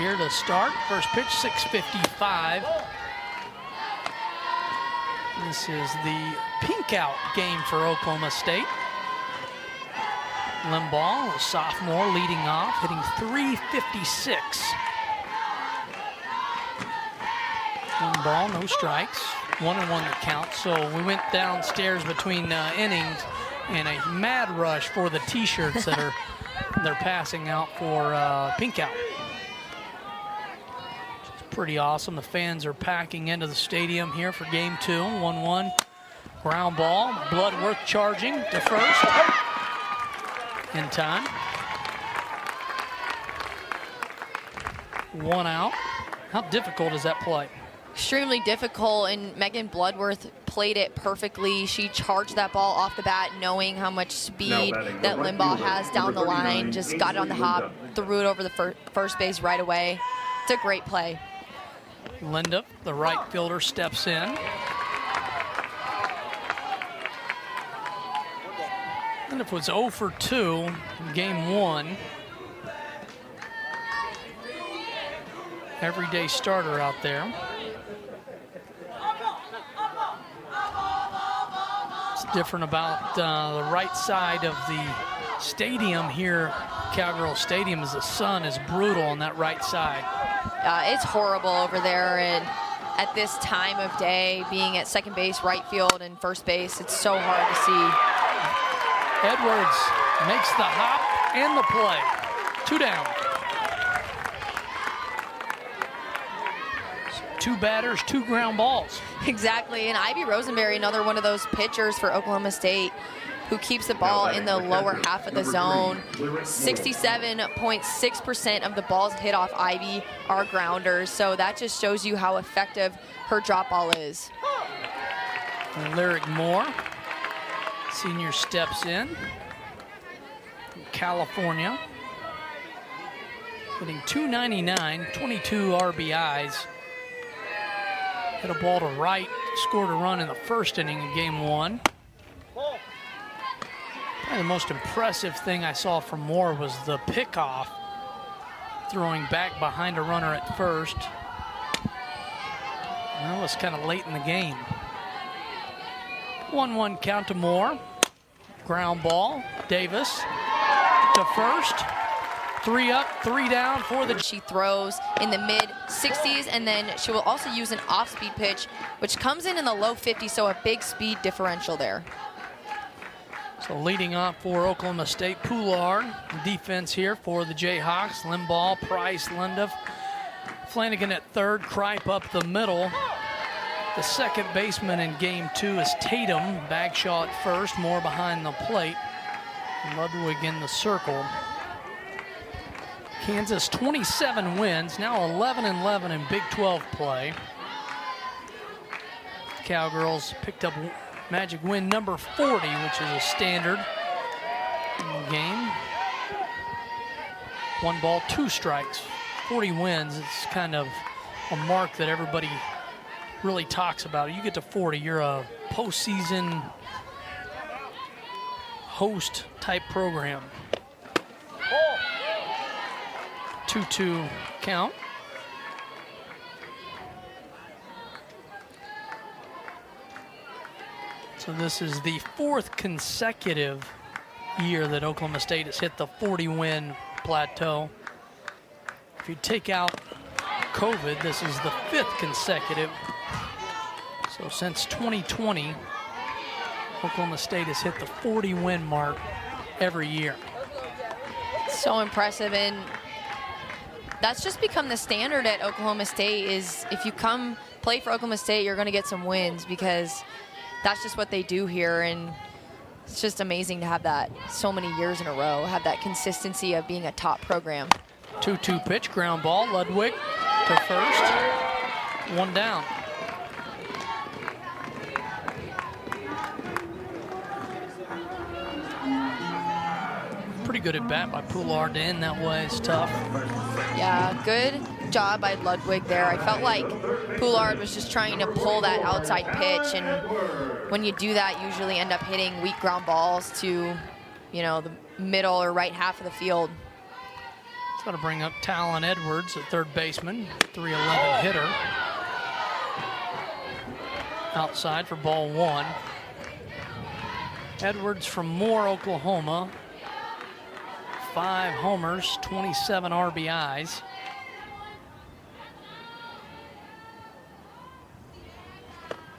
here to start. First pitch, 6:55. This is the pink out game for Oklahoma State. Limbaugh, a sophomore, leading off, hitting .356. One ball, no strikes. 1-1 the count. So we went downstairs between innings, and a mad rush for the T-shirts that are they're passing out for pink out. It's pretty awesome. The fans are packing into the stadium here for game 2. 1-1 ground ball. Bloodworth charging to first in time. 1 out. How difficult is that play? Extremely difficult, and Megan Bloodworth played it perfectly. She charged that ball off the bat, knowing how much speed that Limbaugh has down the line. Just got it on the hop, threw it over the first base right away. It's a great play. Linda, the right fielder, steps in. And if it was 0 for 2 in game 1, everyday starter out there. Different about the right side of the stadium here, Cowgirl Stadium, is the sun is brutal on that right side. It's horrible over there, and at this time of day, being at second base, right field, and first base, it's so hard to see. Edwards makes the hop and the play. 2 down. 2 batters, 2 ground balls. Exactly, and Ivy Rosenberry, another one of those pitchers for Oklahoma State who keeps the ball in the lower half of the zone. 67.6% of the balls hit off Ivy are grounders, so that just shows you how effective her drop ball is. And Lyric Moore, senior, steps in from California, hitting .299, 22 RBIs. Hit a ball to right, scored a run in the first inning of game 1. Probably the most impressive thing I saw from Moore was the pickoff, throwing back behind a runner at first. That was kind of late in the game. 1-1 count to Moore. Ground ball, Davis to first. 3 up, 3 down for the... She throws in the mid-60s, and then she will also use an off-speed pitch, which comes in the low 50s, so a big speed differential there. So leading off for Oklahoma State, Poulard. Defense here for the Jayhawks. Limbaugh, Price, Linda, Flanagan at third, Kripe up the middle. The second baseman in game 2 is Tatum. Bagshaw at first, Moore behind the plate. Ludwig in the circle. Kansas 27 wins, now 11-11 in Big 12 play. Cowgirls picked up magic win number 40, which is a standard in the game. 1 ball, 2 strikes, 40 wins. It's kind of a mark that everybody really talks about. You get to 40, you're a postseason host type program. 2-2 count. So this is the 4th consecutive year that Oklahoma State has hit the 40-win plateau. If you take out COVID, this is the 5th consecutive. So since 2020, Oklahoma State has hit the 40-win mark every year. So impressive, and that's just become the standard at Oklahoma State, is if you come play for Oklahoma State, you're going to get some wins, because that's just what they do here, and it's just amazing to have that so many years in a row, have that consistency of being a top program. 2-2 pitch, ground ball, Ludwig to first, 1 down. Pretty good at bat by Poulard to end that way. It's tough. Yeah, good job by Ludwig there. I felt like Poulard was just trying to pull that outside pitch, and when you do that, you usually end up hitting weak ground balls to, you know, the middle or right half of the field. Got to bring up Talon Edwards, at third baseman, 3'11" hitter. Outside for ball 1. Edwards from Moore, Oklahoma. 5 homers, 27 RBIs.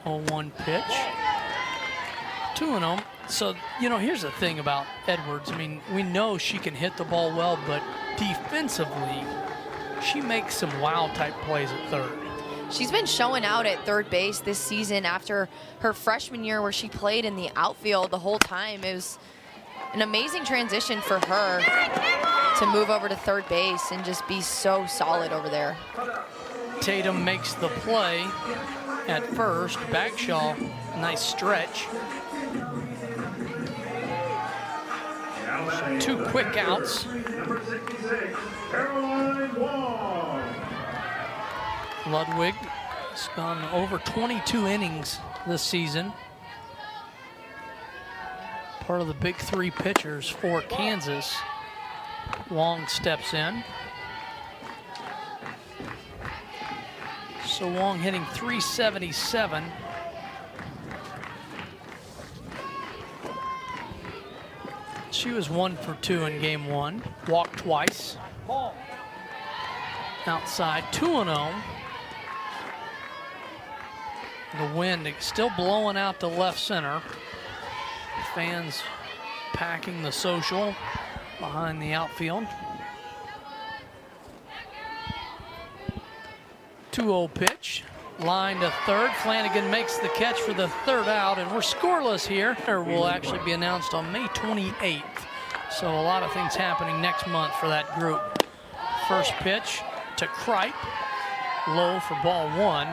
Oh, 1 pitch. 2-0. So, you know, here's the thing about Edwards. I mean, we know she can hit the ball well, but defensively, she makes some wow-type plays at third. She's been showing out at third base this season after her freshman year where she played in the outfield the whole time. It was an amazing transition for her to move over to third base and just be so solid over there. Tatum makes the play at first. Bagshaw, nice stretch. 2 quick outs. Number 66, Caroline Wong. Ludwig has gone over 22 innings this season. Part of the big 3 pitchers for Kansas. Wong steps in. So Wong hitting .377. She was 1 for 2 in game 1. Walked twice. Outside, 2-0. The wind still blowing out to left center. Fans packing the social behind the outfield. 2-0 pitch. Line to third. Flanagan makes the catch for the 3rd out, and we're scoreless here. Will actually be announced on May 28th. So a lot of things happening next month for that group. First pitch to Kripe. Low for ball 1.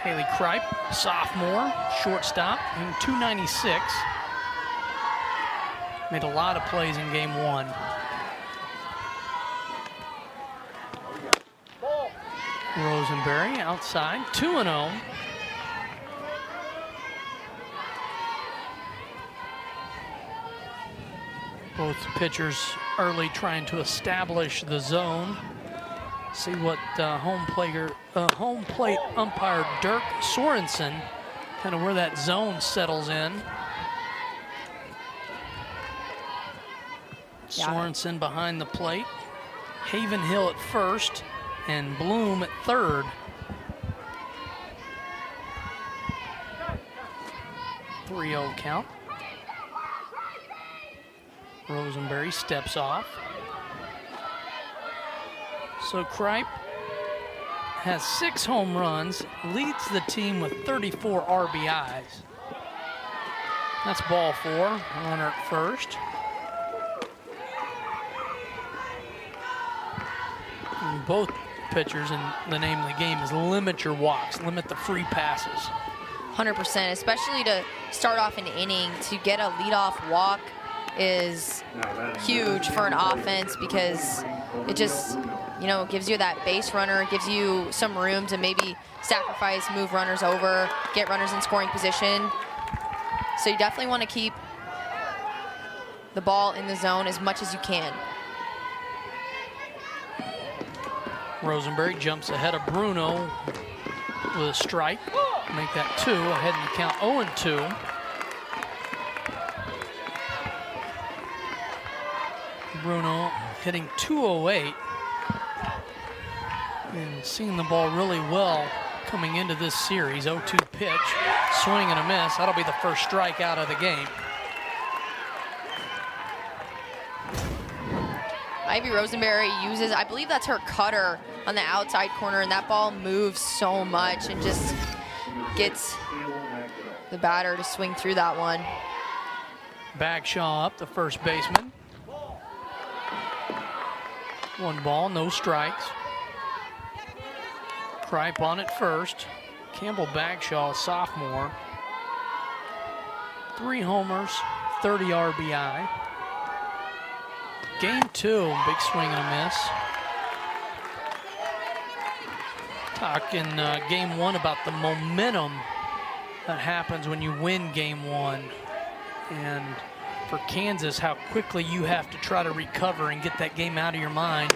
Haley Kripe, sophomore, shortstop, in .296. Made a lot of plays in game 1. Rosenberry outside, 2-0. Both pitchers early trying to establish the zone. See what home plate umpire Dirk Sorensen, kind of where that zone settles in. Sorensen behind the plate. Havenhill at first and Bloom at third. .3-0 count. Rosenberry steps off. So Kripe has 6 home runs, leads the team with 34 RBIs. That's ball 4, runner at first. And both pitchers, and the name of the game is limit your walks, limit the free passes. 100%, especially to start off an inning, to get a leadoff walk is huge for an offense because it just, you know, gives you that base runner, gives you some room to maybe sacrifice, move runners over, get runners in scoring position. So you definitely want to keep the ball in the zone as much as you can. Rosenberry jumps ahead of Bruno with a strike. Make that 2, ahead in the count, 0-2. Bruno hitting .208 and seeing the ball really well coming into this series. 0-2 pitch, swing and a miss. That'll be the first strikeout of the game. Ivy Rosenberry uses, I believe that's her cutter on the outside corner, and that ball moves so much and just gets the batter to swing through that one. Bagshaw up, the first baseman. 1 ball, no strikes. Kripe on at first. Campbell Bagshaw, sophomore. 3 homers, 30 RBI. Game 2, big swing and a miss. Talking game 1 about the momentum that happens when you win game 1. And for Kansas, how quickly you have to try to recover and get that game out of your mind.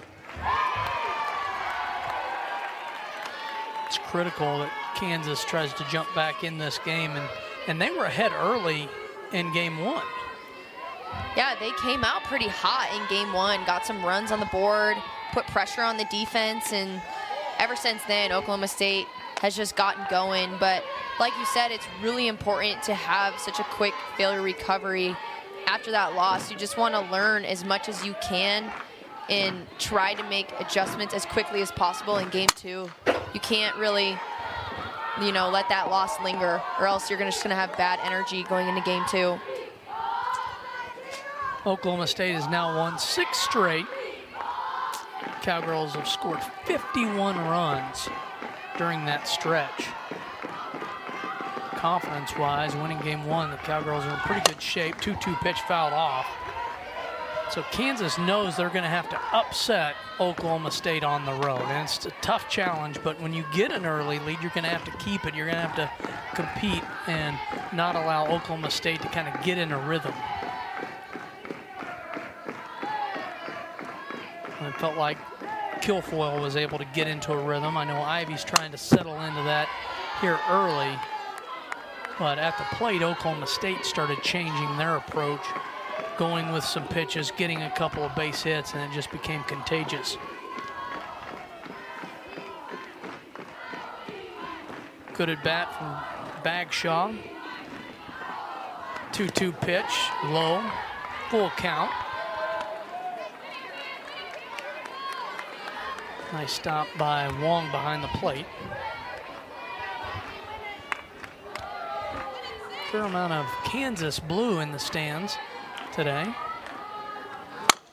It's critical that Kansas tries to jump back in this game, and they were ahead early in game one. Yeah, they came out pretty hot in game one, got some runs on the board, put pressure on the defense, and ever since then, Oklahoma State has just gotten going. But like you said, it's really important to have such a quick failure recovery after that loss. You just want to learn as much as you can and try to make adjustments as quickly as possible in game two. You can't really, you know, let that loss linger, or else you're just going to have bad energy going into game two. Oklahoma State has now won 6 straight. Cowgirls have scored 51 runs during that stretch. Confidence-wise, winning game one, the Cowgirls are in pretty good shape. 2-2 pitch fouled off. So Kansas knows they're going to have to upset Oklahoma State on the road. And it's a tough challenge, but when you get an early lead, you're going to have to keep it. You're going to have to compete and not allow Oklahoma State to kind of get in a rhythm. It felt like Kilfoyle was able to get into a rhythm. I know Ivy's trying to settle into that here early. But at the plate, Oklahoma State started changing their approach, going with some pitches, getting a couple of base hits, and it just became contagious. Good at bat from Bagshaw. 2-2 pitch, low, full count. Nice stop by Wong behind the plate. Fair amount of Kansas blue in the stands today.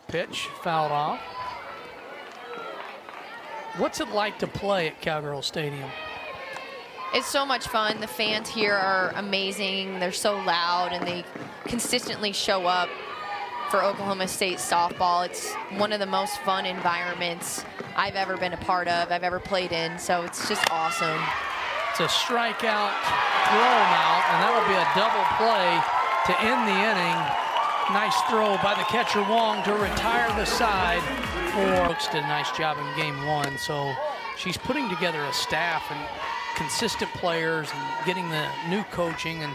Pitch fouled off. What's it like to play at Cowgirl Stadium? It's so much fun. The fans here are amazing. They're so loud, and they consistently show up for Oklahoma State softball. It's one of the most fun environments I've ever been a part of, I've ever played in, so it's just awesome. It's a strikeout, throw him out, and that'll be a double play to end the inning. Nice throw by the catcher Wong to retire the side. Brooks did a nice job in game one, so she's putting together a staff and consistent players and getting the new coaching, and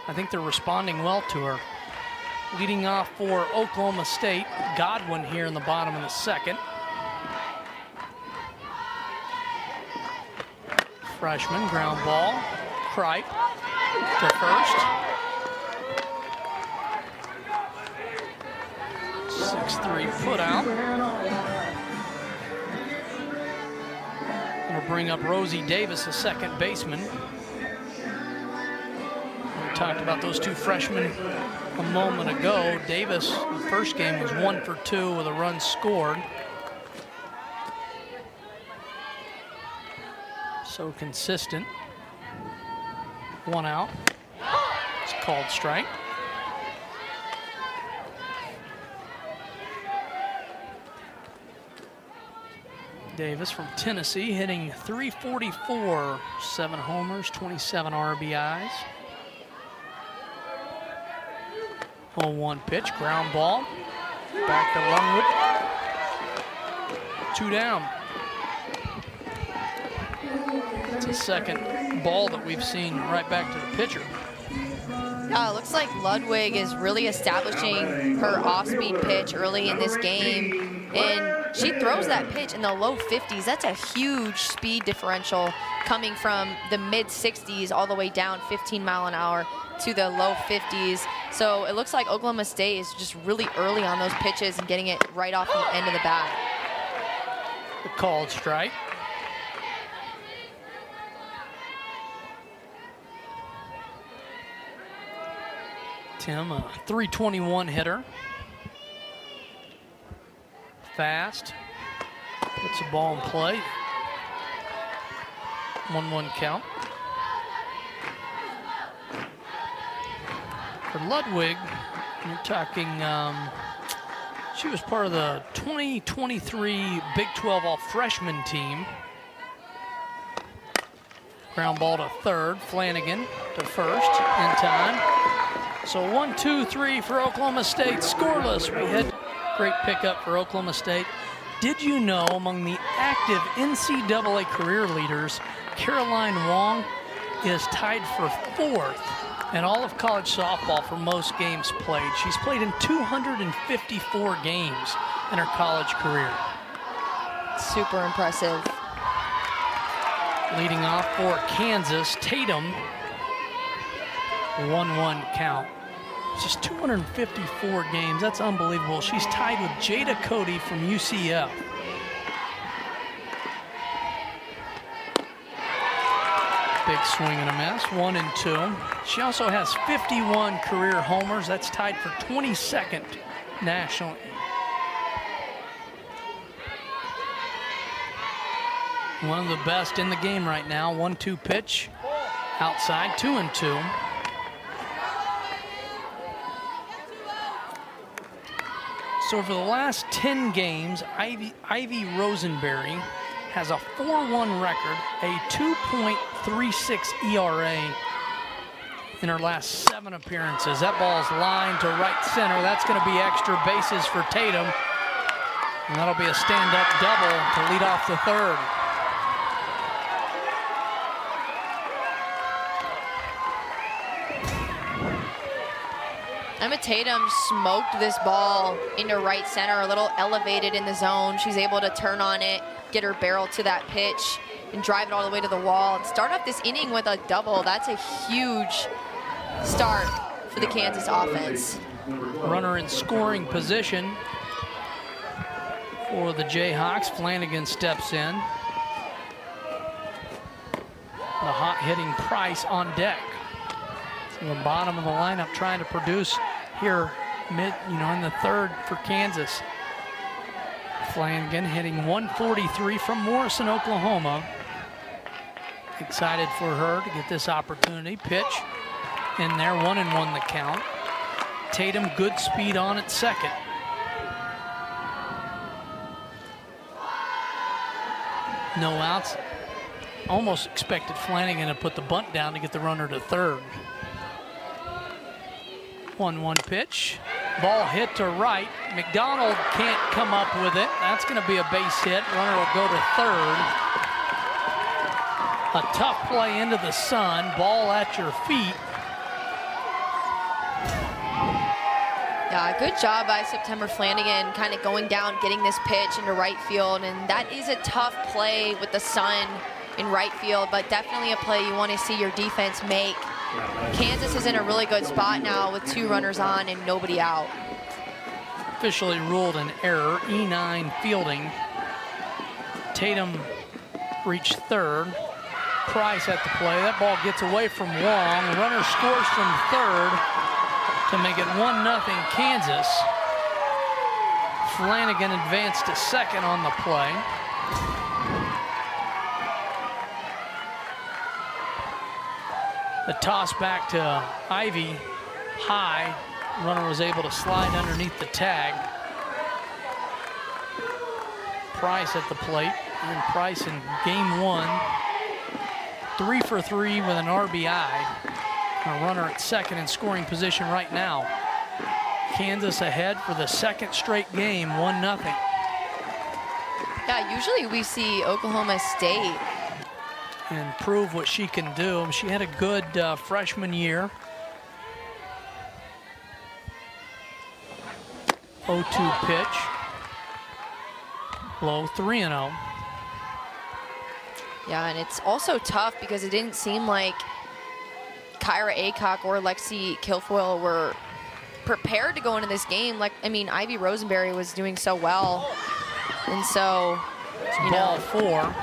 I think they're responding well to her. Leading off for Oklahoma State, Godwin here in the bottom of the second. Freshman, ground ball, Kripe to first. 6-3 put out. We'll bring up Rosie Davis, the second baseman. We talked about those two freshmen a moment ago. Davis, the first game, was 1 for 2 with a run scored. So consistent. 1 out. It's called strike. Davis from Tennessee hitting .344, 7 homers, 27 RBIs. 0-1 pitch, ground ball. Back to Lungwood. 2 down. It's the second ball that we've seen right back to the pitcher. Yeah, it looks like Ludwig is really establishing her off-speed pitch early in this game. And she throws that pitch in the low 50s. That's a huge speed differential coming from the mid-60s all the way down 15 mile an hour to the low 50s. So it looks like Oklahoma State is just really early on those pitches and getting it right off the end of the bat. The called strike. Tim, a .321 hitter. Fast. Puts the ball in play. 1-1 count. For Ludwig, you're talking, she was part of the 2023 Big 12 all-freshman team. Ground ball to third, Flanagan to first in time. So 1-2-3 for Oklahoma State, scoreless. We had great pickup for Oklahoma State. Did you know among the active NCAA career leaders, Caroline Wong is tied for 4th in all of college softball for most games played. She's played in 254 games in her college career. Super impressive. Leading off for Kansas, Tatum, 1-1 count. Just 254 games, that's unbelievable. She's tied with Jada Cody from UCF. Big swing and a miss, 1-2. She also has 51 career homers. That's tied for 22nd nationally. One of the best in the game right now. 1-2 pitch, outside, 2-2. So for the last 10 games, Ivy Rosenberry has a 4-1 record, a 2.36 ERA in her last 7 appearances. That ball's lined to right center. That's going to be extra bases for Tatum. And that'll be a stand-up double to lead off the 3rd. Emma Tatum smoked this ball into right center, a little elevated in the zone. She's able to turn on it, get her barrel to that pitch, and drive it all the way to the wall. And start off this inning with a double. That's a huge start for the Kansas offense. Runner in scoring position for the Jayhawks. Flanagan steps in. The hot-hitting Price on deck. So the bottom of the lineup trying to produce here in the 3rd for Kansas. Flanagan hitting 143 from Morrison, Oklahoma. Excited for her to get this opportunity. Pitch in there, 1-1 the count. Tatum, good speed on at second. No outs. Almost expected Flanagan to put the bunt down to get the runner to 3rd. 1-1 pitch. Ball hit to right. McDonald can't come up with it. That's going to be a base hit. Runner will go to 3rd. A tough play into the sun. Ball at your feet. Yeah, good job by September Flanagan kind of going down, getting this pitch into right field. And that is a tough play with the sun in right field, but definitely a play you want to see your defense make. Kansas is in a really good spot now with 2 runners on and nobody out. Officially ruled an error, E9 fielding. Tatum reached 3rd. Price at the play. That ball gets away from Wong. Runner scores from 3rd to make it 1-0 Kansas. Flanagan advanced to 2nd on the play. The toss back to Ivy, high. Runner was able to slide underneath the tag. Price at the plate. And Price in game 1, 3 for 3 with an RBI. A runner at 2nd in scoring position right now. Kansas ahead for the 2nd straight game, 1-0. Yeah, usually we see Oklahoma State and prove what she can do. She had a good freshman year. 0-2 pitch. Low, 3-0. Yeah, and it's also tough because it didn't seem like Kyra Aycock or Lexi Kilfoyle were prepared to go into this game. Ivy Rosenberry was doing so well. And so, Ball 4.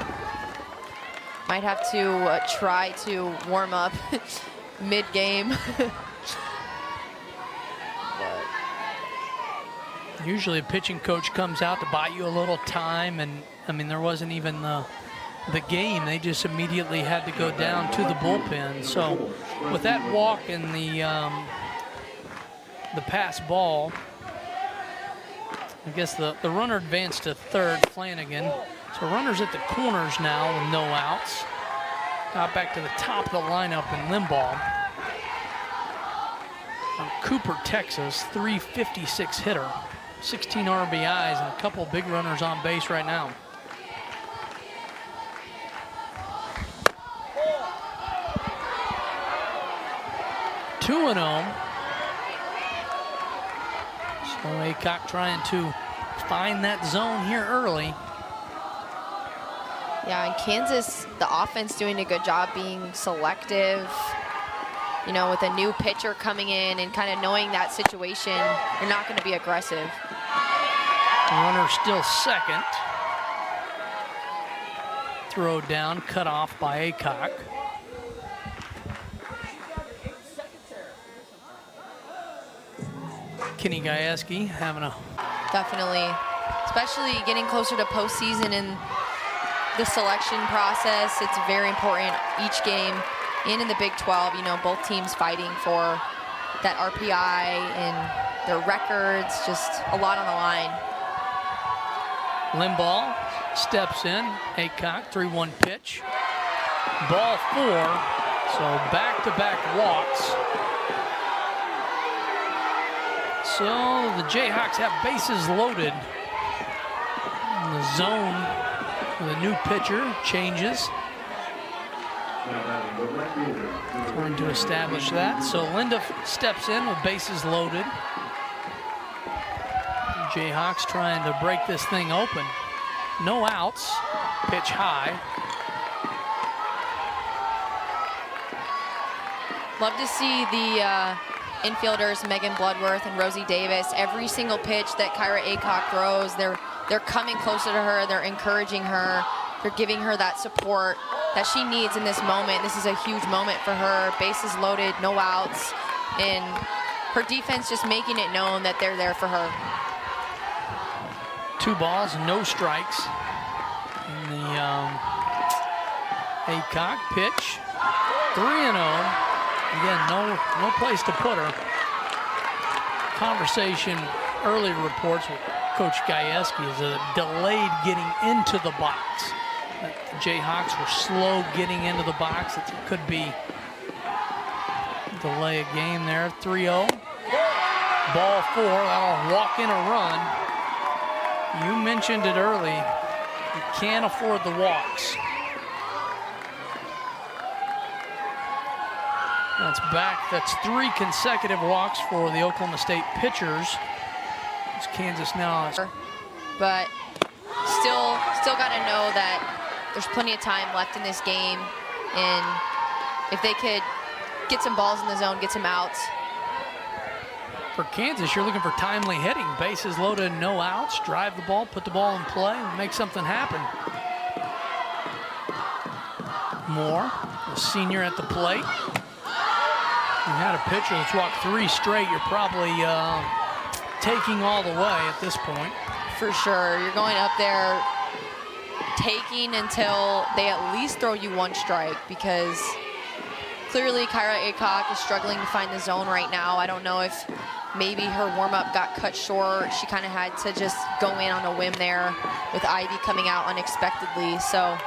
Might have to try to warm up mid-game. Usually a pitching coach comes out to buy you a little time, and there wasn't even the game. They just immediately had to go down to the bullpen. So with that walk and the pass ball, I guess the runner advanced to 3rd, Flanagan. So runners at the corners now with no outs. Got back to the top of the lineup in Limbaugh. From Cooper, Texas, 356 hitter. 16 RBIs and a couple big runners on base right now. Two and 0. So Aycock trying to find that zone here early. Yeah, in Kansas, the offense doing a good job being selective. You know, with a new pitcher coming in and kind of knowing that situation, you're not going to be aggressive. Runner still second. Throw down, cut off by Aycock. Kenny Gajewski having a... Definitely, especially getting closer to postseason in the selection process. It's very important each game. And in the Big 12, you know, both teams fighting for that RPI and their records, just a lot on the line. Limbaugh steps in. Aycock, 3-1 pitch. Ball 4, so back-to-back walks. So the Jayhawks have bases loaded. In the zone with a new pitcher, changes. Trying to establish that. So Linda steps in with bases loaded. Jayhawks trying to break this thing open. No outs. Pitch high. Love to see the infielders, Megan Bloodworth and Rosie Davis. Every single pitch that Kyra Aycock throws, they're coming closer to her. They're encouraging her. They're giving her that support that she needs in this moment. This is a huge moment for her. Bases loaded, no outs, and her defense just making it known that they're there for her. 2 balls, no strikes. And the Aycock pitch, 3-0. Again, no place to put her. Conversation, early reports with Coach Gajewski is a delayed getting into the box. The Jayhawks were slow getting into the box. It could be delay a game there. 3-0. Ball 4. That'll walk in a run. You mentioned it early. You can't afford the walks. That's back. That's 3 consecutive walks for the Oklahoma State pitchers. It's Kansas now. But still got to know that there's plenty of time left in this game, and if they could get some balls in the zone, get some outs. For Kansas, you're looking for timely hitting. Bases loaded, no outs. Drive the ball, put the ball in play, and make something happen. Moore, the senior at the plate. You had a pitcher that's walked 3 straight. You're probably taking all the way at this point. For sure. You're going up there taking until they at least throw you 1 strike, because clearly Kyra Aycock is struggling to find the zone right now. I don't know if maybe her warm-up got cut short. She kind of had to just go in on a whim there with Ivy coming out unexpectedly. So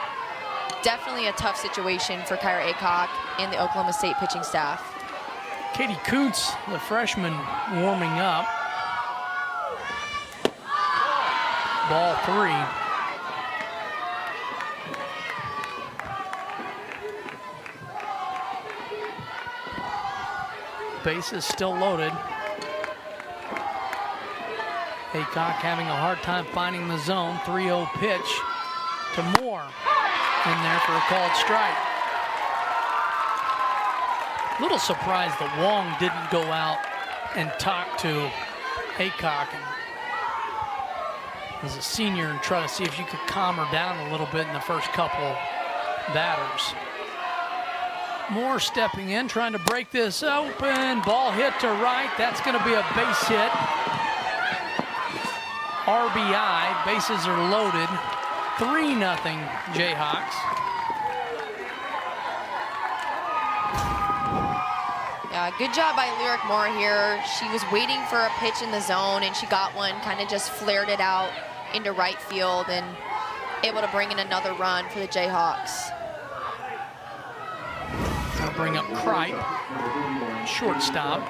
definitely a tough situation for Kyra Aycock and the Oklahoma State pitching staff. Katie Kuntz, the freshman, warming up. Ball 3. Bases still loaded. Aycock having a hard time finding the zone. 3-0 pitch to Moore. In there for a called strike. Little surprised that Wong didn't go out and talk to Aycock as a senior and try to see if you could calm her down a little bit in the first couple batters. Moore stepping in, trying to break this open. Ball hit to right. That's going to be a base hit. RBI. Bases are loaded. 3-0 Jayhawks. Good job by Lyric Moore here. She was waiting for a pitch in the zone, and she got one, kind of just flared it out into right field and able to bring in another run for the Jayhawks. I'll bring up Kripe, shortstop,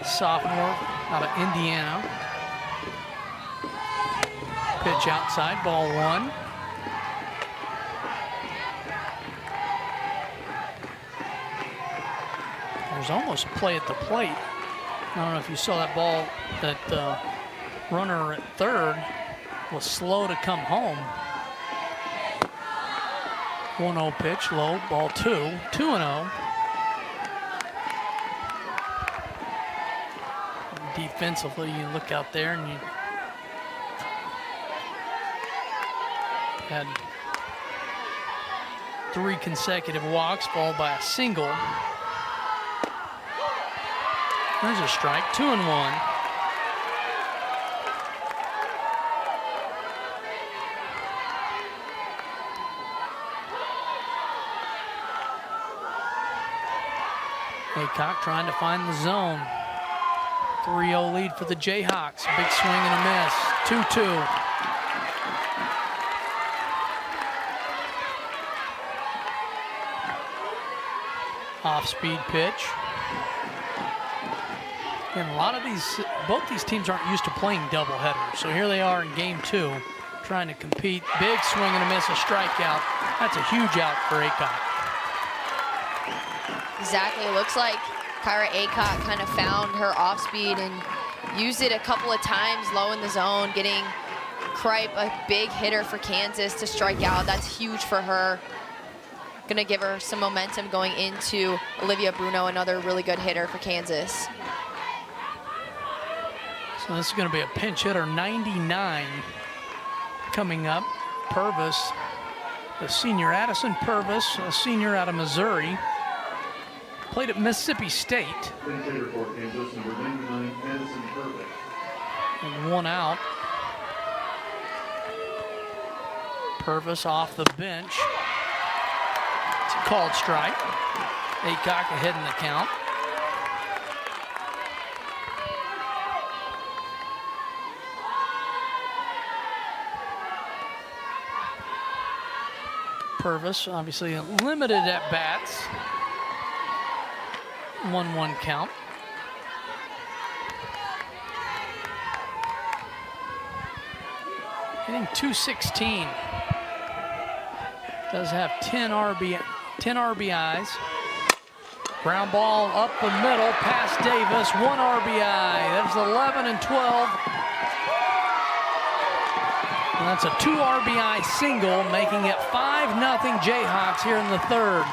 sophomore out of Indiana. Pitch outside, ball one. There's almost a play at the plate. I don't know if you saw that ball, that runner at third was slow to come home. 1-0 pitch, low, ball two, 2-0. Defensively, you look out there and you had 3 consecutive walks followed by a single. There's a strike, 2-1. Aycock trying to find the zone. 3-0 lead for the Jayhawks. Big swing and a miss. 2-2. Off-speed pitch. And a lot of both these teams aren't used to playing doubleheaders. So here they are in game 2, trying to compete. Big swing and a miss, a strikeout. That's a huge out for Aycock. Exactly. It looks like Kyra Aycock kind of found her off speed and used it a couple of times low in the zone, getting Kripe, a big hitter for Kansas, to strike out. That's huge for her. Going to give her some momentum going into Olivia Bruno, another really good hitter for Kansas. So this is going to be a pinch hitter, 99 coming up. Purvis, the senior Addison Purvis, a senior out of Missouri. Played at Mississippi State. And 1 out. Purvis off the bench. It's a called strike. Aycock ahead in the count. Purvis, obviously limited at bats. 1-1 count. Hitting .216. Does have 10 RBIs. Ground ball up the middle past Davis. 1 RBI. That's 11 and 12. And that's a 2 RBI single, making it 5-0 Jayhawks here in the third.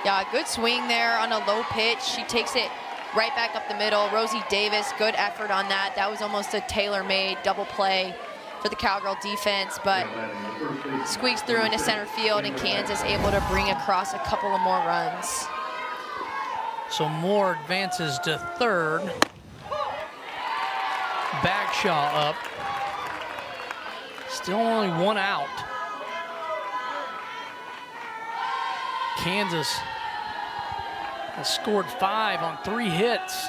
Yeah, good swing there on a low pitch. She takes it right back up the middle. Rosie Davis, good effort on that. That was almost a tailor-made double play for the Cowgirl defense, but squeaks through into center field, and Kansas able to bring across a couple of more runs. So Moore advances to third. Bagshaw up. Still only 1 out. Kansas has scored 5 on 3 hits.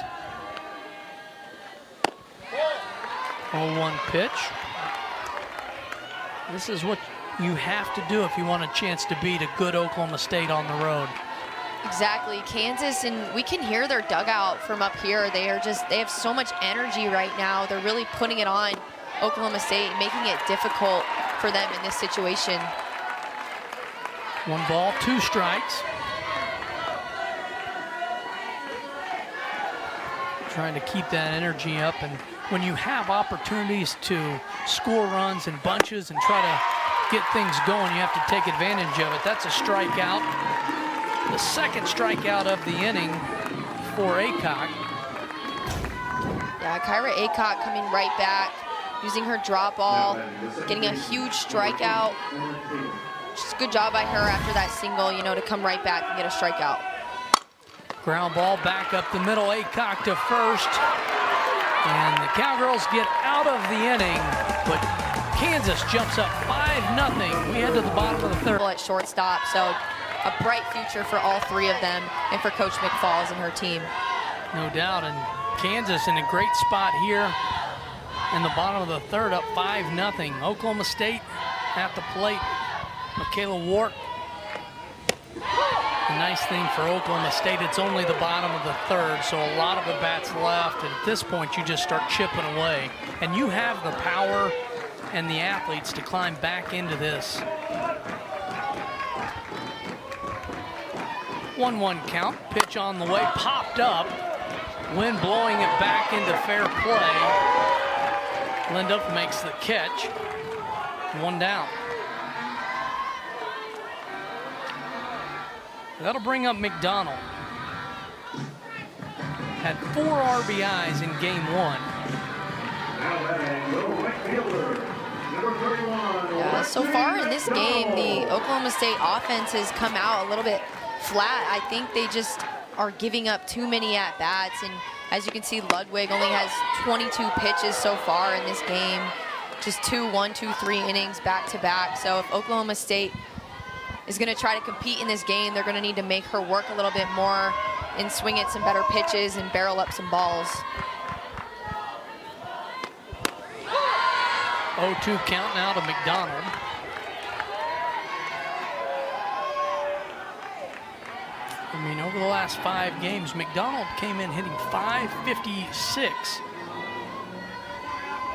0-1 pitch. This is what you have to do if you want a chance to beat a good Oklahoma State on the road. Exactly, Kansas, and we can hear their dugout from up here. They have so much energy right now. They're really putting it on Oklahoma State, making it difficult for them in this situation. 1 ball, 2 strikes. Trying to keep that energy up, and when you have opportunities to score runs in bunches and try to get things going, you have to take advantage of it. That's a strikeout. The second strikeout of the inning for Aycock. Yeah, Kyra Aycock coming right back, using her drop ball, getting a huge strikeout. Just a good job by her after that single, to come right back and get a strikeout. Ground ball back up the middle, Aycock to first. And the Cowgirls get out of the inning, but Kansas jumps up 5-0. We head to the bottom of the third. At shortstop, so a bright future for all 3 of them and for Coach McFalls and her team. No doubt, and Kansas in a great spot here in the bottom of the third, up 5-0. Oklahoma State at the plate. Michaela Wart The nice thing for Oklahoma State, it's only the bottom of the third, so a lot of the bats left, and at this point you just start chipping away. And you have the power and the athletes to climb back into this. 1-1 count, pitch on the way, popped up. Wind blowing it back into fair play. Lindup makes the catch. 1 down. That'll bring up McDonald. Had 4 RBIs in game 1. Yeah, so far in this game, the Oklahoma State offense has come out a little bit flat. I think they just are giving up too many at-bats, and as you can see, Ludwig only has 22 pitches so far in this game. Just 2, 1, 2, 3 innings back-to-back. So if Oklahoma State is going to try to compete in this game, they're going to need to make her work a little bit more and swing at some better pitches and barrel up some balls. 0-2 count now to McDonald. I mean, over the last 5 games, McDonald came in hitting .556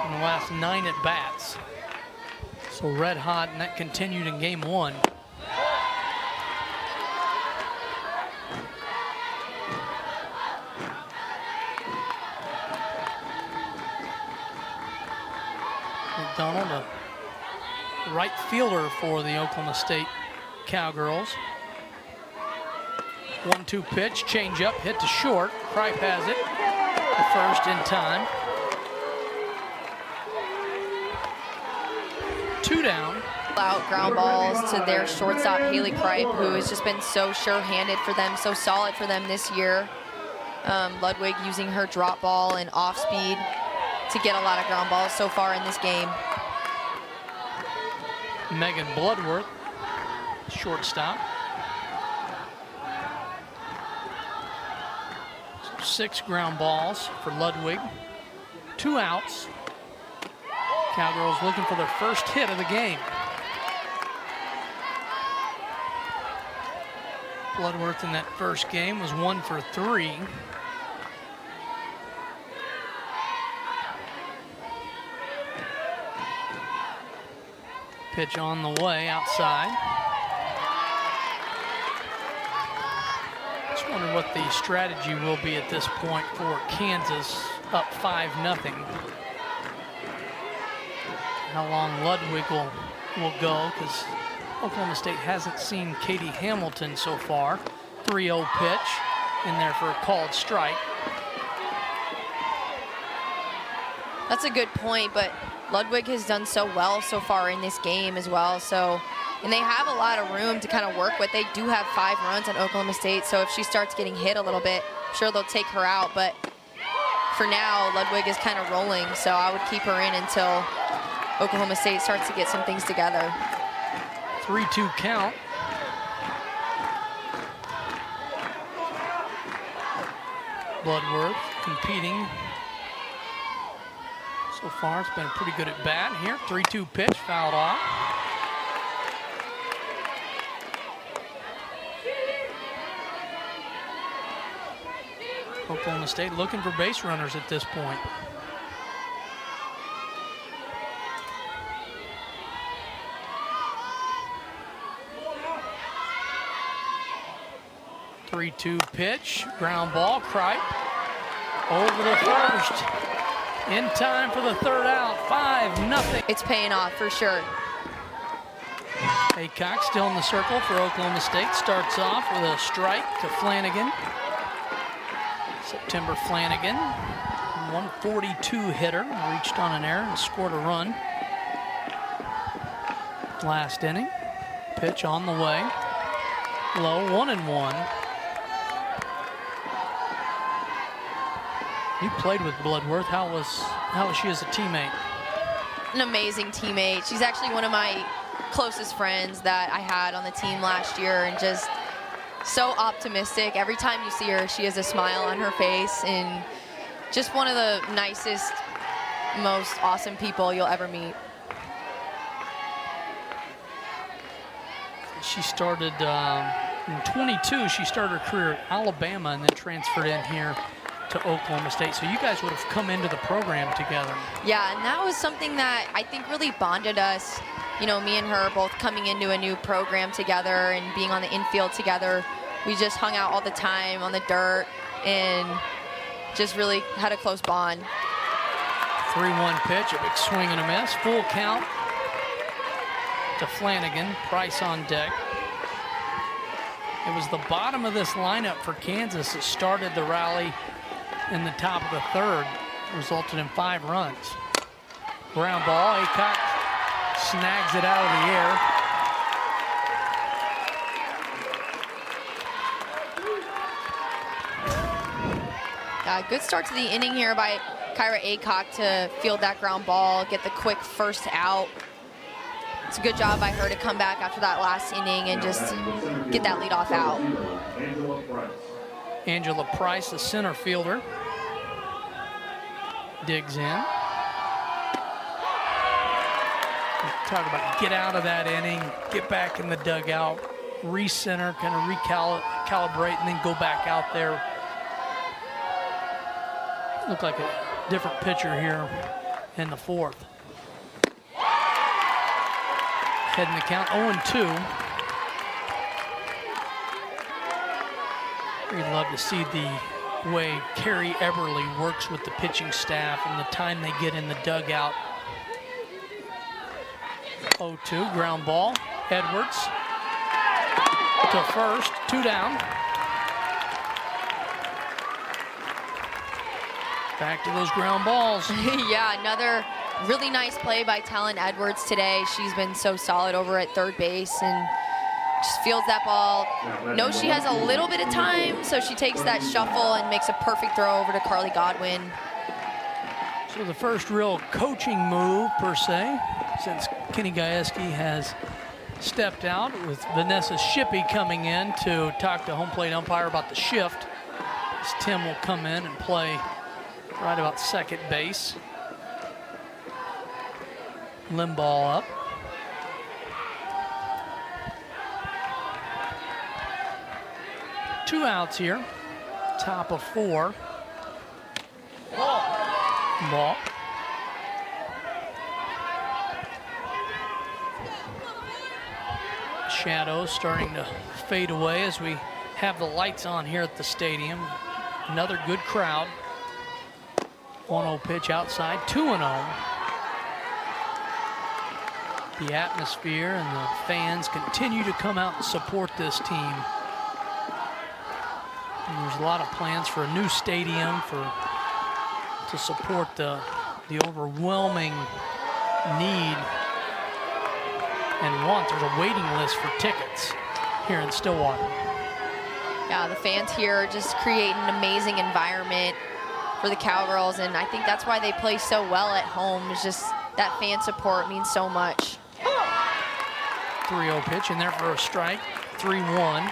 in the last 9 at-bats. So red hot, and that continued in game 1. McDonald, a right fielder for the Oklahoma State Cowgirls. 1-2 pitch, change up, hit to short. Kripe has it to first in time. 2 down. Out ground balls to their shortstop, Haley Kripe, who has just been so sure-handed for them, so solid for them this year. Ludwig using her drop ball and off speed to get a lot of ground balls so far in this game. Megan Bloodworth, shortstop. 6 ground balls for Ludwig. 2 outs. Cowgirls looking for their first hit of the game. Bloodworth in that first game was 1 for 3. Pitch on the way outside. Just wonder what the strategy will be at this point for Kansas, up 5-0. How long Ludwig will go, because Oklahoma State hasn't seen Katie Hamilton so far. 3-0 pitch in there for a called strike. That's a good point, but Ludwig has done so well so far in this game as well. So, and they have a lot of room to kind of work with. They do have 5 runs on Oklahoma State, so if she starts getting hit a little bit, I'm sure they'll take her out. But for now, Ludwig is kind of rolling, so I would keep her in until Oklahoma State starts to get some things together. 3-2 count. Bloodworth competing. So far, it's been pretty good at bat here. 3-2 pitch, fouled off. Oklahoma State looking for base runners at this point. Three-two pitch, ground ball, Kripe over the first. In time for the third out, 5-0. It's paying off for sure. Aycock still in the circle for Oklahoma State. Starts off with a strike to Flanagan. September Flanagan, 142 hitter, reached on an error and scored a run. Last inning, pitch on the way. Low, 1-1. You played with Bloodworth. How was she as a teammate? An amazing teammate. She's actually one of my closest friends that I had on the team last year, and just so optimistic. Every time you see her, she has a smile on her face, and just one of the nicest, most awesome people you'll ever meet. She started In 22, she started her career at Alabama and then transferred in here to Oklahoma State. So you guys would have come into the program together. Yeah, and that was something that I think really bonded us. You know, me and her both coming into a new program together and being on the infield together. We just hung out all the time on the dirt and just really had a close bond. 3-1 pitch, a big swing and a miss. Full count to Flanagan. Price on deck. It was the bottom of this lineup for Kansas that started the rally in the top of the third. Resulted in 5 runs. Ground ball. Aycock snags it out of the air. Good start to the inning here by Kyra Aycock to field that ground ball, get the quick first out. It's a good job by her to come back after that last inning and just get that leadoff out. Angela Price, the center fielder, digs in. Talk about get out of that inning, get back in the dugout, recenter, kind of recalibrate, and then go back out there. Looked like a different pitcher here in the fourth. Heading the count 0-2. We'd love to see the way Carrie Eberly works with the pitching staff and the time they get in the dugout. 0-2, ground ball. Edwards to first, 2 down. Back to those ground balls. Yeah, another really nice play by Talon Edwards today. She's been so solid over at third base and just fields that ball. Knows she has a little bit of time, so she takes that shuffle and makes a perfect throw over to Carly Godwin. So the first real coaching move, per se, since Kenny Gajewski has stepped out, with Vanessa Shippey coming in to talk to home plate umpire about the shift. As Tim will come in and play right about second base. Limbaugh up. Two outs here. Top of 4. Ball. Shadows starting to fade away as we have the lights on here at the stadium. Another good crowd. 1-0 pitch outside, 2-0. The atmosphere and the fans continue to come out and support this team. And there's a lot of plans for a new stadium to support the overwhelming need and want. There's a waiting list for tickets here in Stillwater. Yeah, the fans here just create an amazing environment for the Cowgirls, and I think that's why they play so well at home. It's just that fan support means so much. 3-0 pitch in there for a strike. 3-1. You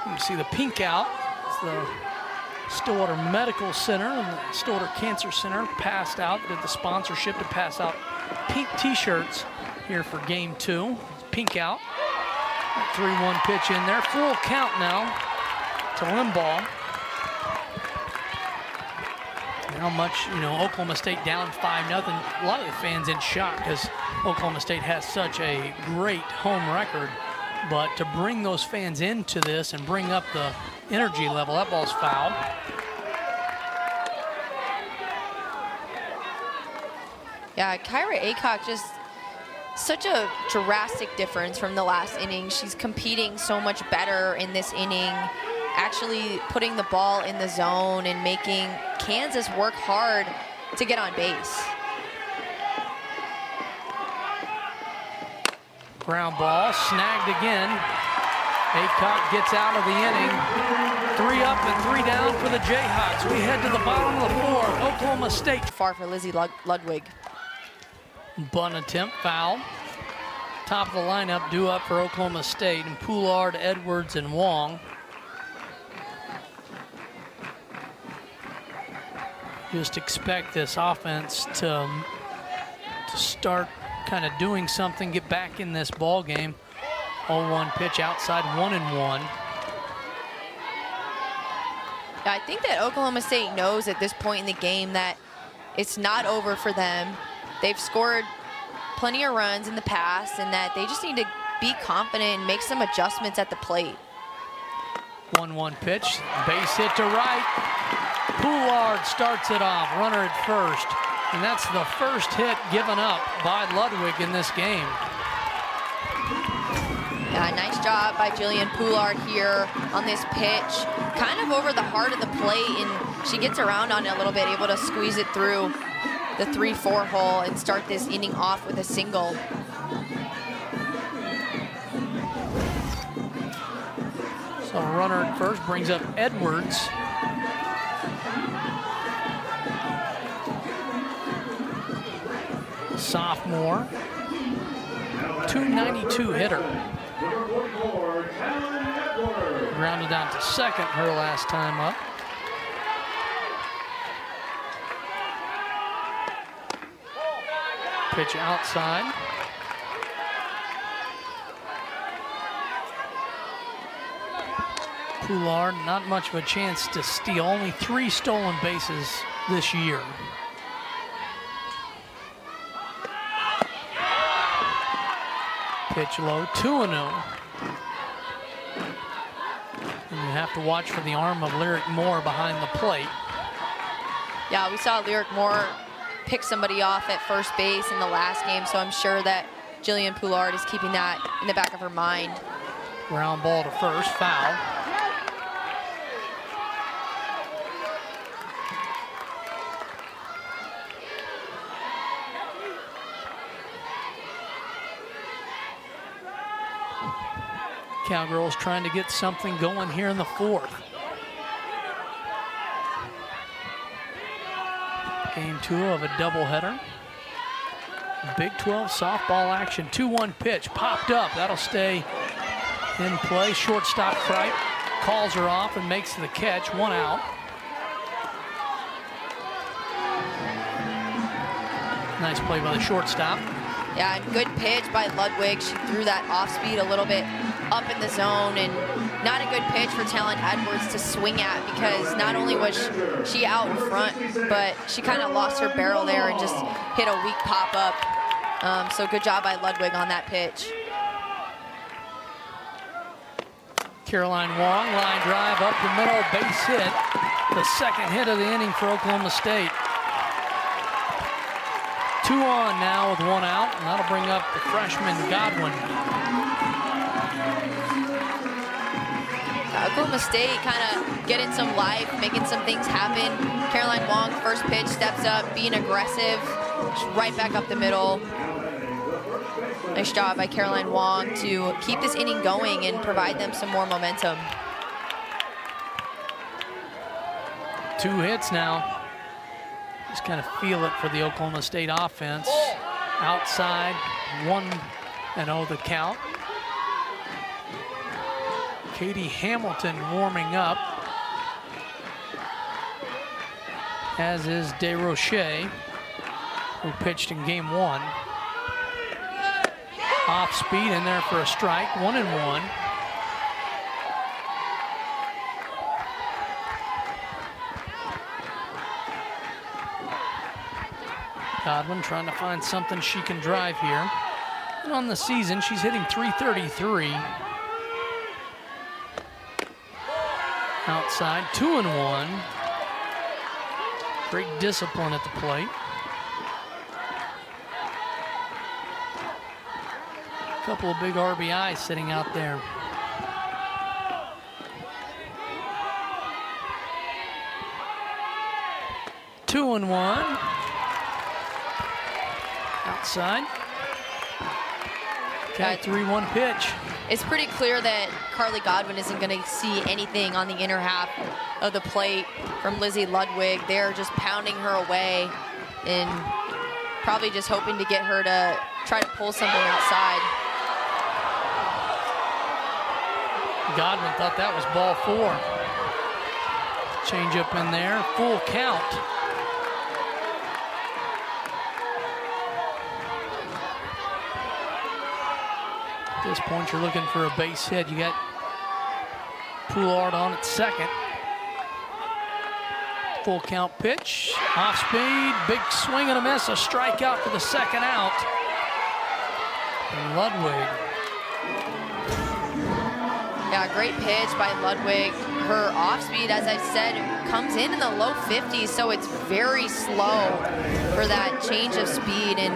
can see the pink out. It's the Stillwater Medical Center and the Stillwater Cancer Center passed out, did the sponsorship to pass out pink t-shirts here for game 2. Pink out. 3-1 pitch in there. Full count now to Limbaugh. How much, Oklahoma State down 5-0. A lot of the fans in shock because Oklahoma State has such a great home record. But to bring those fans into this and bring up the energy level, that ball's foul. Yeah, Kyra Aycock, just such a drastic difference from the last inning. She's competing so much better in this inning, actually putting the ball in the zone and making Kansas work hard to get on base. Ground ball, snagged again. Aycock gets out of the inning. 3 up and 3 down for the Jayhawks. We head to the bottom of the 4th. Oklahoma State. Far for Lizzie Ludwig. Bunt attempt, foul. Top of the lineup due up for Oklahoma State, and Poulard, Edwards, and Wong. Just expect this offense to start kind of doing something, get back in this ball game. 0-1 pitch outside, 1-1. I think that Oklahoma State knows at this point in the game that it's not over for them. They've scored plenty of runs in the past, and that they just need to be confident and make some adjustments at the plate. 1-1 pitch, base hit to right. Poulard starts it off, runner at first. And that's the first hit given up by Ludwig in this game. Yeah, nice job by Jillian Poulard here on this pitch. Kind of over the heart of the plate, and she gets around on it a little bit, able to squeeze it through the 3-4 hole and start this inning off with a single. So runner at first brings up Edwards. Sophomore, 292 hitter. Grounded out to second her last time up. Pitch outside. Poulard, not much of a chance to steal. Only 3 stolen bases this year. Pitch low, 2-0. And you have to watch for the arm of Lyric Moore behind the plate. Yeah, we saw Lyric Moore pick somebody off at first base in the last game, so I'm sure that Jillian Poulard is keeping that in the back of her mind. Ground ball to first, foul. Cowgirls trying to get something going here in the 4th. Game 2 of a doubleheader. Big 12 softball action. 2-1 pitch popped up. That'll stay in play. Shortstop Kripe calls her off and makes the catch. 1 out. Nice play by the shortstop. Yeah, and good pitch by Ludwig. She threw that off speed a little bit up in the zone, and not a good pitch for Talon Edwards to swing at, because not only was she out in front, but she kind of lost her barrel there and just hit a weak pop up. So good job by Ludwig on that pitch. Caroline Wong, line drive up the middle, base hit. The second hit of the inning for Oklahoma State. 2 on now with 1 out, and that'll bring up the freshman Godwin. Oklahoma State kind of getting some life, making some things happen. Caroline Wong, first pitch, steps up, being aggressive, right back up the middle. Nice job by Caroline Wong to keep this inning going and provide them some more momentum. 2 hits now. Just kind of feel it for the Oklahoma State offense. Outside, 1-0 the count. Katie Hamilton warming up, as is DeRoche, who pitched in game 1. Off speed in there for a strike, 1-1. Godwin trying to find something she can drive here. And on the season, she's hitting .333. Outside, 2-1. Great discipline at the plate. A couple of big RBIs sitting out there. Two and 1. Outside. Okay, 3-1 pitch. It's pretty clear that Carly Godwin isn't going to see anything on the inner half of the plate from Lizzie Ludwig. They're just pounding her away and probably just hoping to get her to try to pull something outside. Godwin thought that was ball 4. Change up in there, full count. At this point, you're looking for a base hit. You got Poulard on at second. Full count pitch, off speed, big swing and a miss, a strikeout for the second out. And Ludwig. Yeah, great pitch by Ludwig. Her off speed, as I said, comes in the low 50s, so it's very slow for that change of speed, and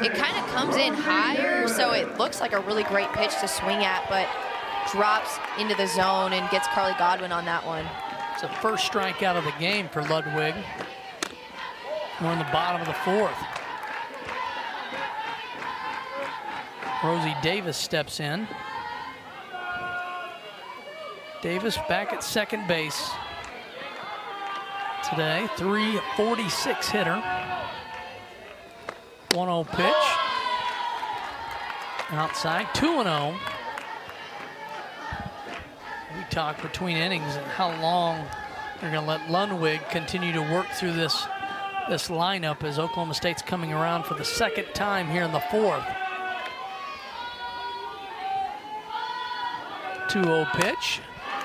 it kind of comes in higher, so it looks like a really great pitch to swing at, but drops into the zone and gets Carly Godwin on that one. It's the first strikeout of the game for Ludwig. We're in the bottom of the fourth. Rosie Davis steps in. Davis back at second base today. 346 hitter. 1-0 pitch. Outside, 2-0. We talked between innings and how long they're going to let Ludwig continue to work through this lineup as Oklahoma State's coming around for the second time here in the fourth. 2-0 pitch.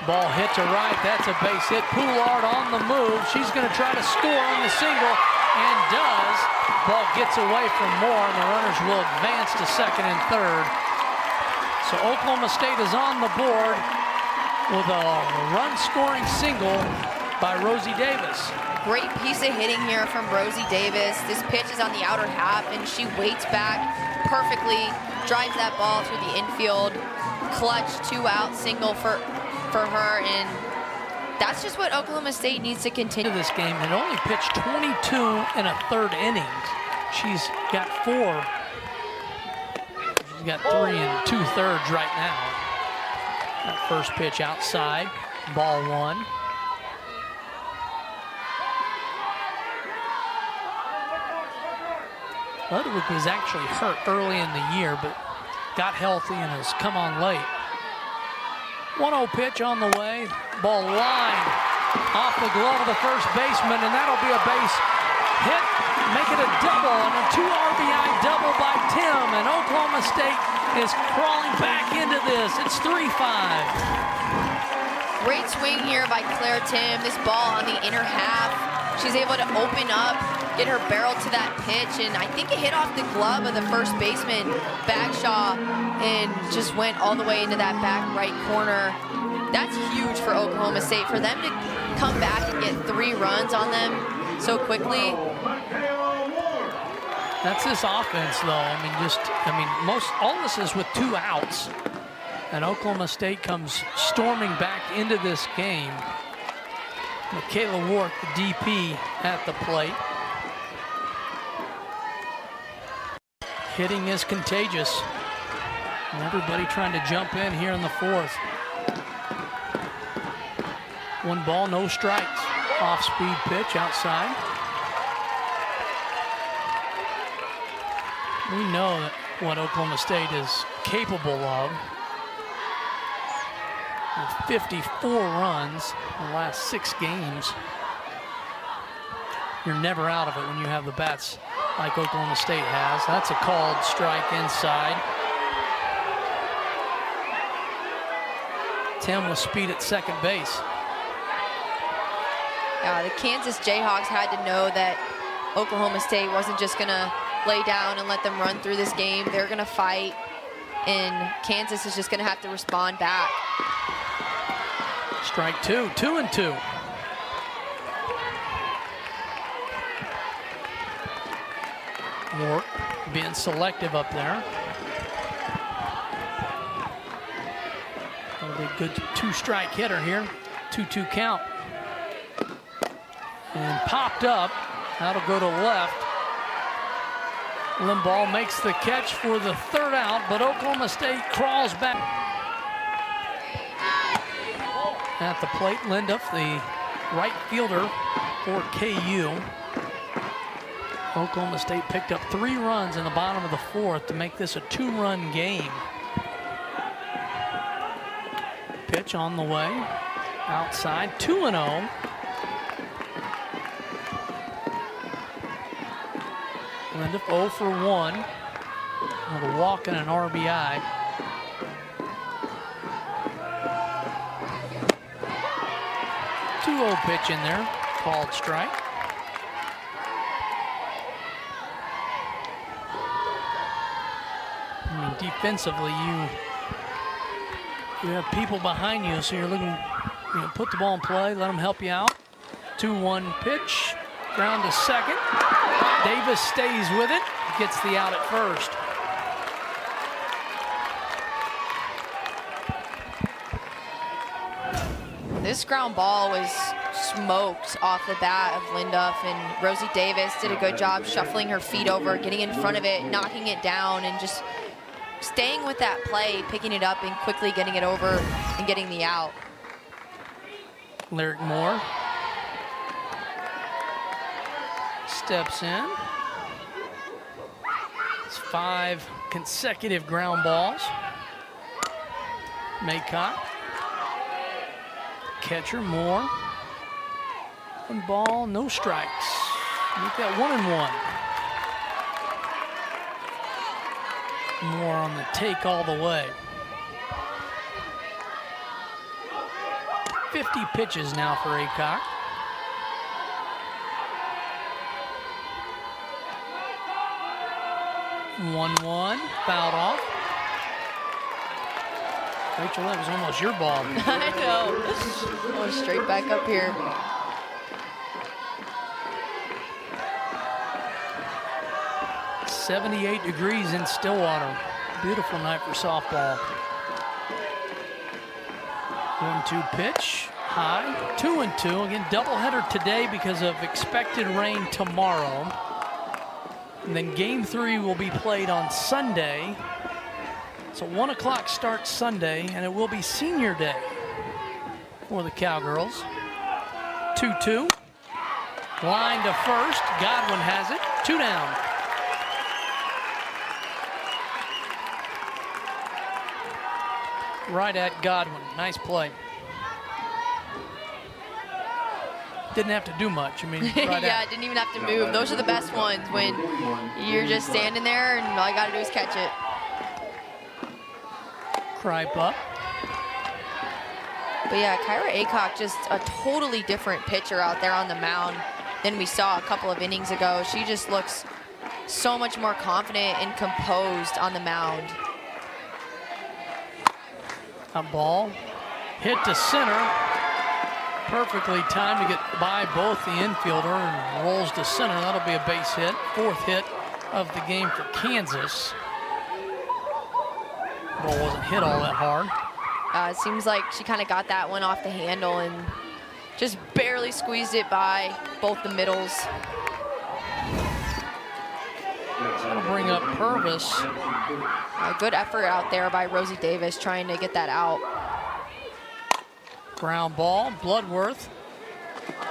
Ball hit to right. That's a base hit. Poulard on the move. She's going to try to score on the single and does. Ball gets away from Moore, and the runners will advance to second and third. So Oklahoma State is on the board with a run-scoring single by Rosie Davis. Great piece of hitting here from Rosie Davis. This pitch is on the outer half, and she waits back perfectly, drives that ball through the infield. Clutch, 2-out single for her, and that's just what Oklahoma State needs to continue. This game had only pitched 22 and a third innings. She's got 4. She's got 3 and 2/3 right now. That first pitch outside, ball 1. Ludwig was actually hurt early in the year, but got healthy and has come on late. 1-0 pitch on the way. Ball lined off the glove of the first baseman, and that'll be a base hit. Make it a double, and a 2 RBI double by Tim, and Oklahoma State is crawling back into this. It's 3-5. Great swing here by Claire Tim. This ball on the inner half. She's able to open up, get her barrel to that pitch, and I think it hit off the glove of the first baseman, Bagshaw, and just went all the way into that back right corner. That's huge for Oklahoma State. For them to come back and get 3 runs on them so quickly. That's this offense, though. All this is with 2 outs. And Oklahoma State comes storming back into this game. Michaela Wark, the DP, at the plate. Hitting is contagious. And everybody trying to jump in here in the fourth. 1 ball, no strikes. Off-speed pitch outside. We know that what Oklahoma State is capable of. 54 runs in the last 6 games. You're never out of it when you have the bats like Oklahoma State has. That's a called strike inside. Tim with speed at second base. The Kansas Jayhawks had to know that Oklahoma State wasn't just going to lay down and let them run through this game. They're going to fight, and Kansas is just going to have to respond back. Strike 2, 2-2. Moore being selective up there. That'll be a good 2-strike hitter here. 2-2 count. And popped up. That'll go to left. Limbaugh makes the catch for the 3rd out, but Oklahoma State crawls back. At the plate, Linduff, the right fielder for KU. Oklahoma State picked up 3 runs in the bottom of the 4th to make this a 2-run game. Pitch on the way. Outside, 2-0. Linduff 0 for 1. With a walk and an RBI. Pitch in there, called strike. I mean, defensively, you have people behind you, so you're looking, put the ball in play, let them help you out. 2-1 pitch, ground to second. Davis stays with it, gets the out at first. This ground ball was smoked off the bat of Linduff, and Rosie Davis did a good job shuffling her feet over, getting in front of it, knocking it down, and just staying with that play, picking it up and quickly getting it over and getting the out. Lyric Moore steps in. It's 5 consecutive ground balls. Maycock. Catcher Moore. 1 ball, no strikes. Make that 1-1. Moore on the take all the way. 50 pitches now for Aycock. One, fouled off. Rachel, that was almost your ball. I know. Going straight back up here. .78 degrees in Stillwater. Beautiful night for softball. 1-2 pitch, high, 2-2. Again, doubleheader today because of expected rain tomorrow. And then game 3 will be played on Sunday. So 1 o'clock starts Sunday, and it will be senior day for the Cowgirls. 2-2. Line to first. Godwin has it. 2 down. Right at Godwin. Nice play. Didn't have to do much. I mean, right yeah, didn't even have to move. Those are the best ones when you're just standing there and all you got to do is catch it. Cripe up. But yeah, Kyra Aycock, just a totally different pitcher out there on the mound than we saw a couple of innings ago. She just looks so much more confident and composed on the mound. A ball hit to center. Perfectly timed to get by both the infielder and rolls to center. That'll be a base hit. 4th hit of the game for Kansas. Ball wasn't hit all that hard. It seems like she kind of got that one off the handle and just barely squeezed it by both the middles. That'll bring up Purvis. A good effort out there by Rosie Davis trying to get that out. Ground ball, Bloodworth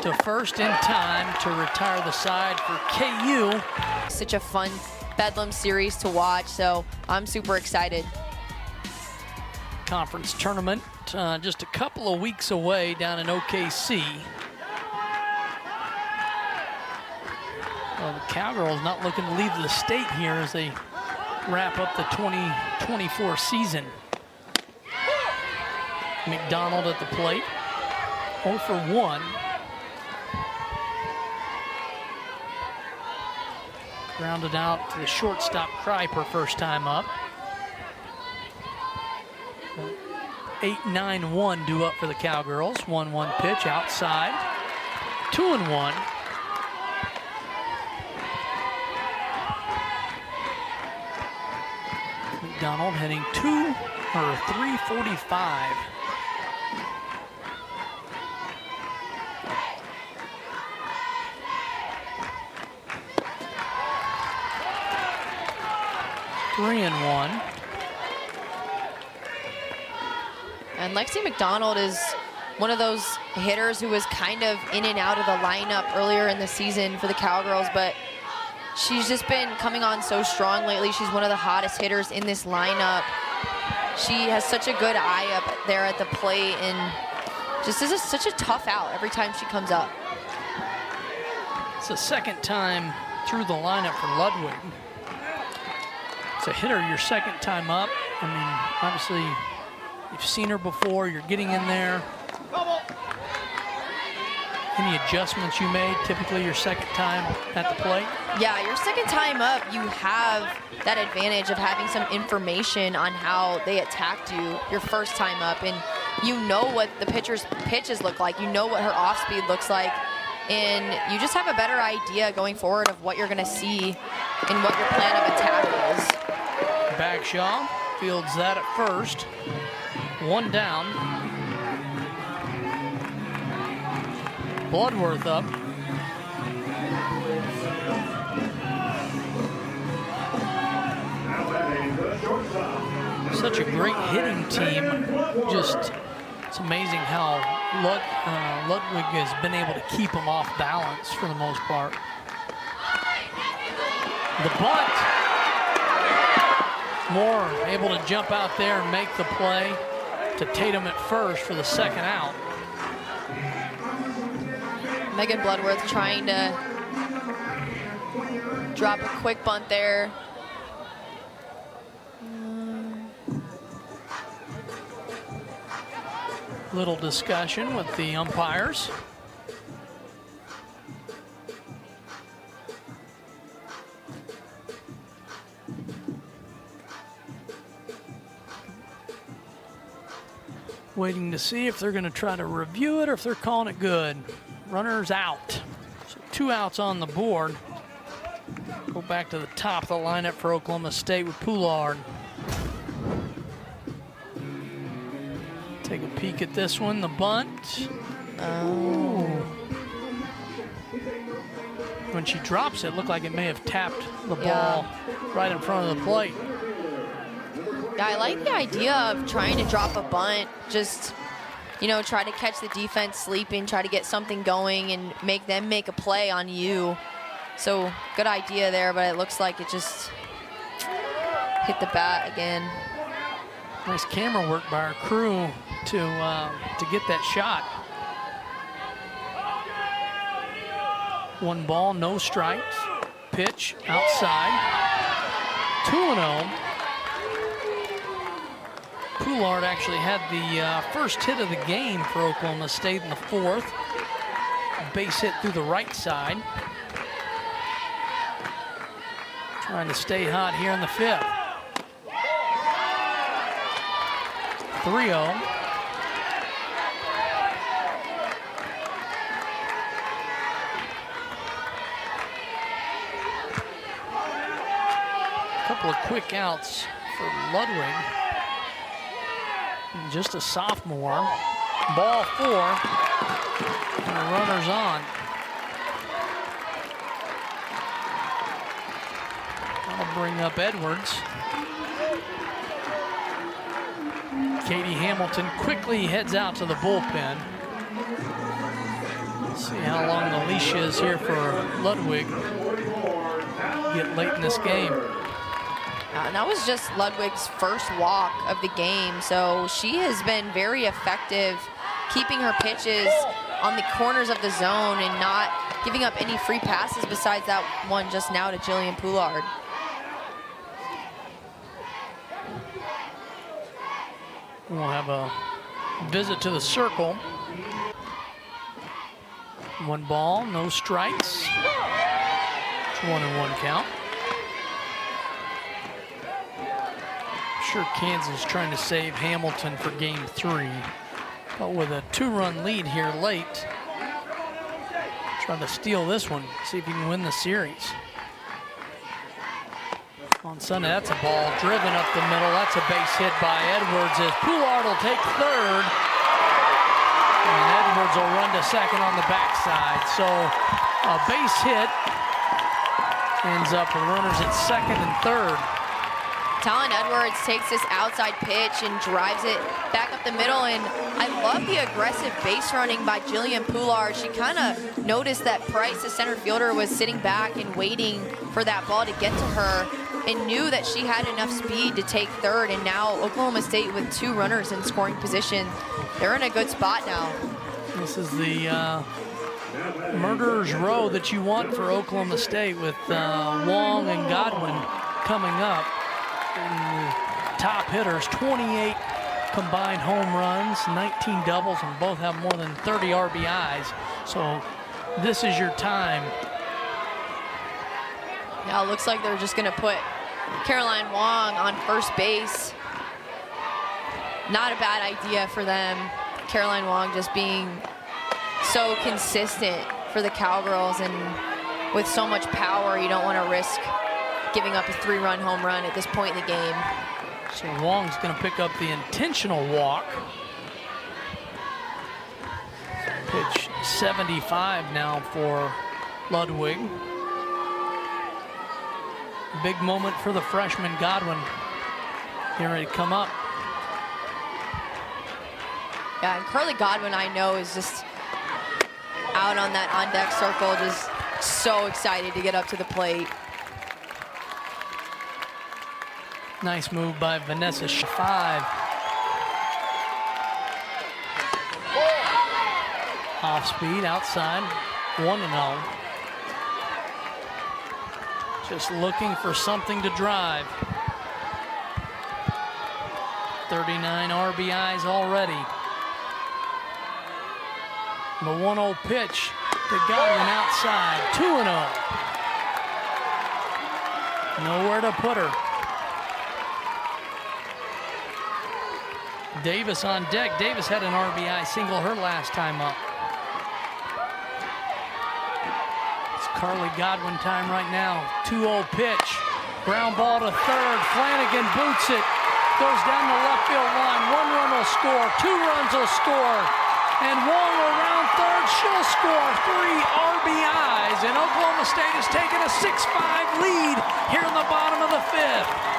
to first in time to retire the side for KU. Such a fun Bedlam series to watch, so I'm super excited. Conference tournament just a couple of weeks away down in OKC. Well, the Cowgirls not looking to leave the state here as they wrap up the 2024 season. McDonald at the plate, 0 for 1. Grounded out to the shortstop Kryper first time up. 8-9-1 due up for the Cowgirls. 1-1 pitch outside. 2-1. McDonald heading 345. Three and 1. And Lexi McDonald is one of those hitters who was kind of in and out of the lineup earlier in the season for the Cowgirls, but she's just been coming on so strong lately. She's one of the hottest hitters in this lineup. She has such a good eye up there at the plate and just is such a tough out every time she comes up. It's the second time through the lineup for Ludwig. It's a hitter your second time up. I mean, obviously, you've seen her before. You're getting in there. Any adjustments you made, typically your second time at the plate? Yeah, your second time up, you have that advantage of having some information on how they attacked you your first time up, and you know what the pitcher's pitches look like, you know what her off speed looks like, and you just have a better idea going forward of what you're going to see and what your plan of attack is. Bagshaw fields that at first. One down. Bloodworth up. Such a great hitting team. Just, it's amazing how Ludwig has been able to keep them off balance for the most part. The bunt. Moore able to jump out there and make the play to Tatum at first for the second out. Megan Bloodworth trying to drop a quick bunt there. Little discussion with the umpires. Waiting to see if they're going to try to review it or if they're calling it good. Runners out. So 2 outs on the board. Go back to the top of the lineup for Oklahoma State with Poulard. Take a peek at this one, the bunt. Oh. When she drops it, looked like it may have tapped the ball right in front of the plate. Yeah, I like the idea of trying to drop a bunt, just, you know, try to catch the defense sleeping, try to get something going and make them make a play on you. So good idea there, but it looks like it just hit the bat again. Nice camera work by our crew to get that shot. 1 ball, no strikes. Pitch outside. 2-0. Poulard actually had the first hit of the game for Oklahoma State in the 4th. A base hit through the right side. Trying to stay hot here in the 5th. 3-0. A couple of quick outs for Ludwig. And just a sophomore. Ball 4. And the runner's on. I'll bring up Edwards. Katie Hamilton quickly heads out to the bullpen. See how long the leash is here for Ludwig. Get late in this game. And that was just Ludwig's first walk of the game, so she has been very effective keeping her pitches on the corners of the zone and not giving up any free passes besides that one just now to Jillian Poulard. We'll have a visit to the circle. 1 ball, no strikes. It's 1-1 count. Sure Kansas trying to save Hamilton for game 3, but with a 2-run lead here late, trying to steal this one, see if you can win the series. On Sunday, that's a ball driven up the middle. That's a base hit by Edwards as Poulard will take 3rd. And Edwards will run to 2nd on the backside. So a base hit ends up with runners at 2nd and 3rd. Talon Edwards takes this outside pitch and drives it back up the middle, and I love the aggressive base running by Jillian Poulard. She kind of noticed that Price, the center fielder, was sitting back and waiting for that ball to get to her and knew that she had enough speed to take 3rd, and now Oklahoma State with 2 runners in scoring position. They're in a good spot now. This is the murderer's row that you want for Oklahoma State with Wong and Godwin coming up. And the top hitters, 28 combined home runs, 19 doubles, and both have more than 30 RBIs. So this is your time. Yeah, it looks like they're just going to put Caroline Wong on first base. Not a bad idea for them. Caroline Wong just being so consistent for the Cowgirls, and with so much power, you don't want to risk giving up a 3-run home run at this point in the game. So Wong's going to pick up the intentional walk. Pitch 75 now for Ludwig. Big moment for the freshman Godwin. Getting ready to come up. Yeah, and Carly Godwin, I know, is just out on that on-deck circle, just so excited to get up to the plate. Nice move by Vanessa. 5. Off speed, outside, 1-0. Just looking for something to drive. 39 RBIs already. The 1-0 pitch to Godwin outside, 2-0. Nowhere to put her. Davis on deck. Davis had an RBI single her last time up. It's Carly Godwin time right now. 2-0 pitch. Ground ball to third. Flanagan boots it. Goes down the left field line. 1 run will score. 2 runs will score. And Wong around third. She'll score 3 RBIs. And Oklahoma State has taken a 6-5 lead here in the bottom of the 5th.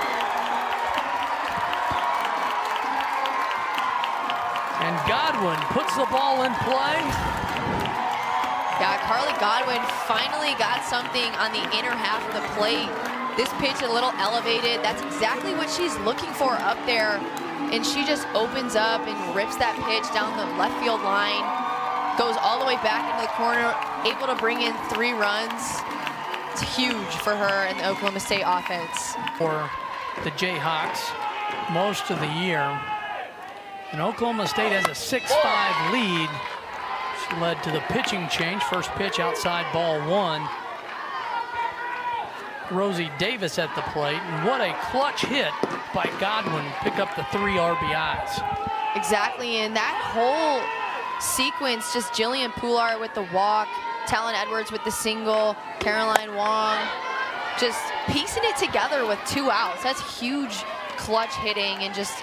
And Godwin puts the ball in play. Yeah, Carly Godwin finally got something on the inner half of the plate. This pitch a little elevated. That's exactly what she's looking for up there. And she just opens up and rips that pitch down the left field line. Goes all the way back into the corner, able to bring in 3 runs. It's huge for her and the Oklahoma State offense. For the Jayhawks most of the year. And Oklahoma State has a 6-5 lead. She led to the pitching change. First pitch outside, ball 1. Rosie Davis at the plate. And what a clutch hit by Godwin. Pick up the 3 RBIs. Exactly, and that whole sequence, just Jillian Poular with the walk, Talon Edwards with the single, Caroline Wong, just piecing it together with 2 outs. That's huge clutch hitting, and just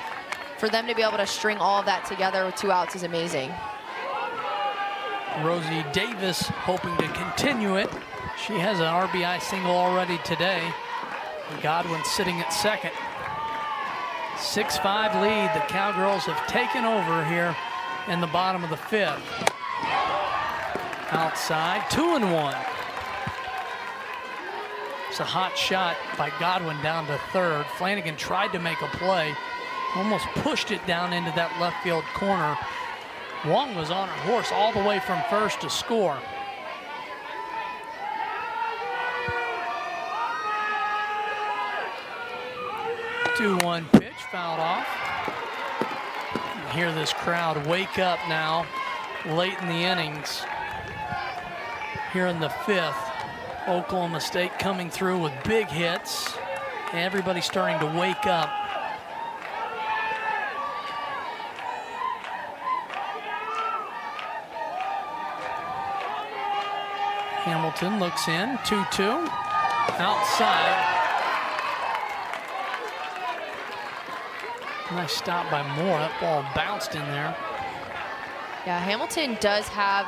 for them to be able to string all of that together with 2 outs is amazing. Rosie Davis hoping to continue it. She has an RBI single already today. Godwin sitting at second. 6-5 lead. The Cowgirls have taken over here in the bottom of the 5th. Outside, 2-1. It's a hot shot by Godwin down to third. Flanagan tried to make a play, almost pushed it down into that left field corner. Wong was on her horse all the way from first to score. The 2-1 pitch fouled off. You hear this crowd wake up now late in the innings. Here in the 5th, Oklahoma State coming through with big hits. Everybody's starting to wake up. Hamilton looks in, 2-2, outside. Nice stop by Moore. That ball bounced in there. Yeah, Hamilton does have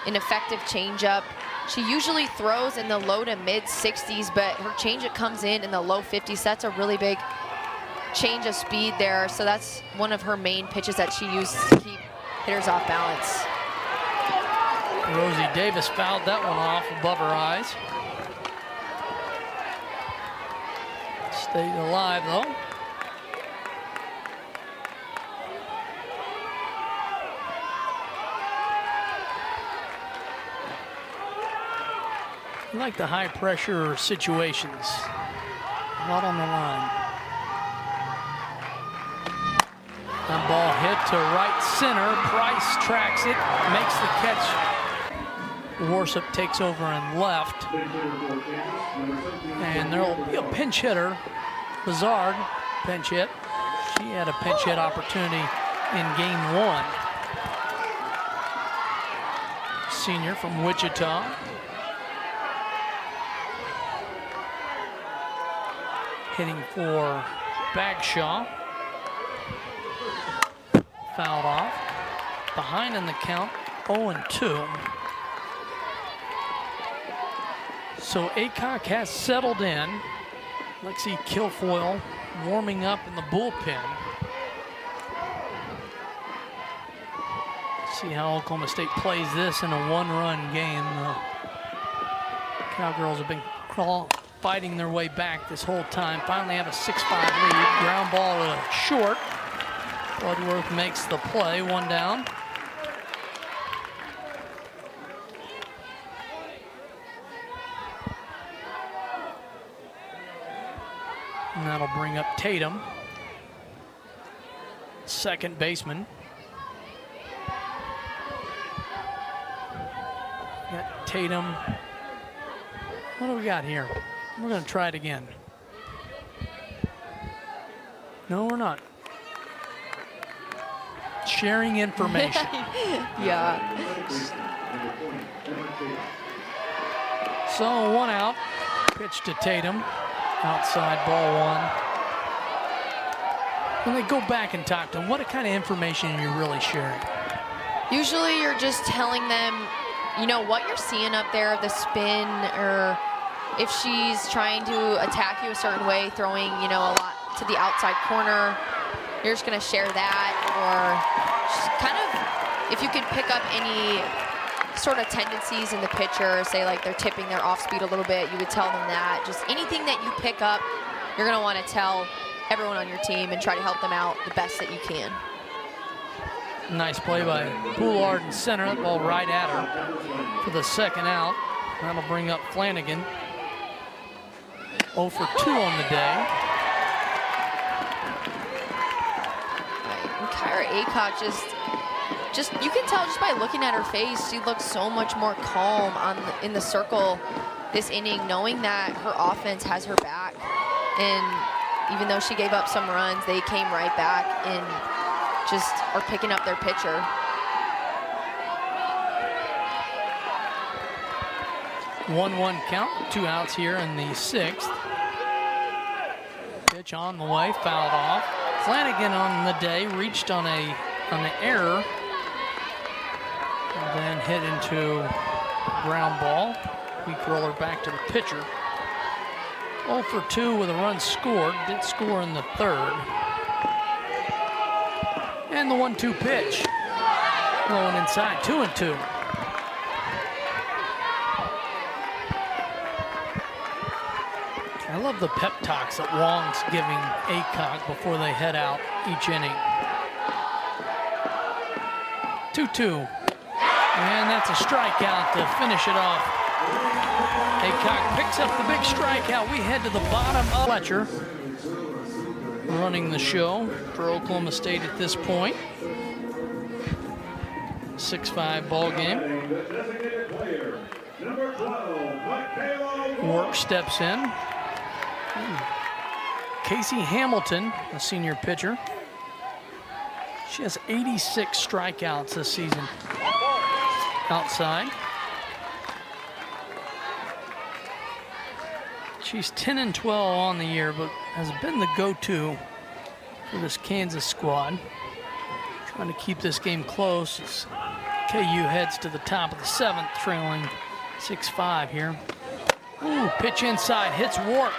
an effective changeup. She usually throws in the low to mid 60s, but her changeup comes in the low 50s. That's a really big change of speed there. So that's one of her main pitches that she uses to keep hitters off balance. Rosie Davis fouled that one off above her eyes. Stayed alive though. I like the high pressure situations. A lot on the line. That ball hit to right center. Price tracks it, makes the catch. Warsup takes over and left. And there'll be a pinch hitter. Lazard, pinch hit. She had a pinch hit opportunity in game 1. Senior from Wichita. Hitting for Bagshaw. Fouled off. Behind in the count, 0-2. So Aycock has settled in. Lexi Kilfoyle warming up in the bullpen. See how Oklahoma State plays this in a 1-run game. The Cowgirls have been fighting their way back this whole time. Finally have a 6-5 lead. Ground ball short. Bloodworth makes the play, 1 down. And that'll bring up Tatum, second baseman. Got Tatum. What do we got here? We're going to try it again. No, we're not. Sharing information. Yeah. So 1 out. Pitch to Tatum. Outside, ball 1. When they go back and talk to them, what kind of information are you really sharing? Usually you're just telling them, you know, what you're seeing up there, the spin, or if she's trying to attack you a certain way, throwing, you know, a lot to the outside corner, you're just going to share that. Or just kind of, if you could pick up any sort of tendencies in the pitcher, say like they're tipping their off speed a little bit, you would tell them that. Just anything that you pick up, you're going to want to tell everyone on your team and try to help them out the best that you can. Nice play by Poulard in center. That ball right at her for the second out. That'll bring up Flanagan. 0 for 2 on the day. Right. And Kyra Aycock just you can tell just by looking at her face, she looks so much more calm in the circle this inning, knowing that her offense has her back. And even though she gave up some runs, they came right back and just are picking up their pitcher. One count, 2 outs here in the 6th. Pitch on the way, fouled off. Flanagan on the day reached on an error and then hit into ground ball. Weak roller back to the pitcher. 0 for 2 with a run scored. Did score in the 3rd. And the 1-2 pitch. Going inside, 2-2. I love the pep talks that Wong's giving Aycock before they head out each inning. 2-2. And that's a strikeout to finish it off. Aycock picks up the big strikeout. We head to the bottom of Fletcher, running the show for Oklahoma State at this point. 6-5 ball game. Work steps in. Casey Hamilton, a senior pitcher. She has 86 strikeouts this season. Outside. She's 10-12 on the year, but has been the go-to for this Kansas squad. Trying to keep this game close as KU heads to the top of the 7th, trailing 6-5 here. Ooh, pitch inside, hits Wark.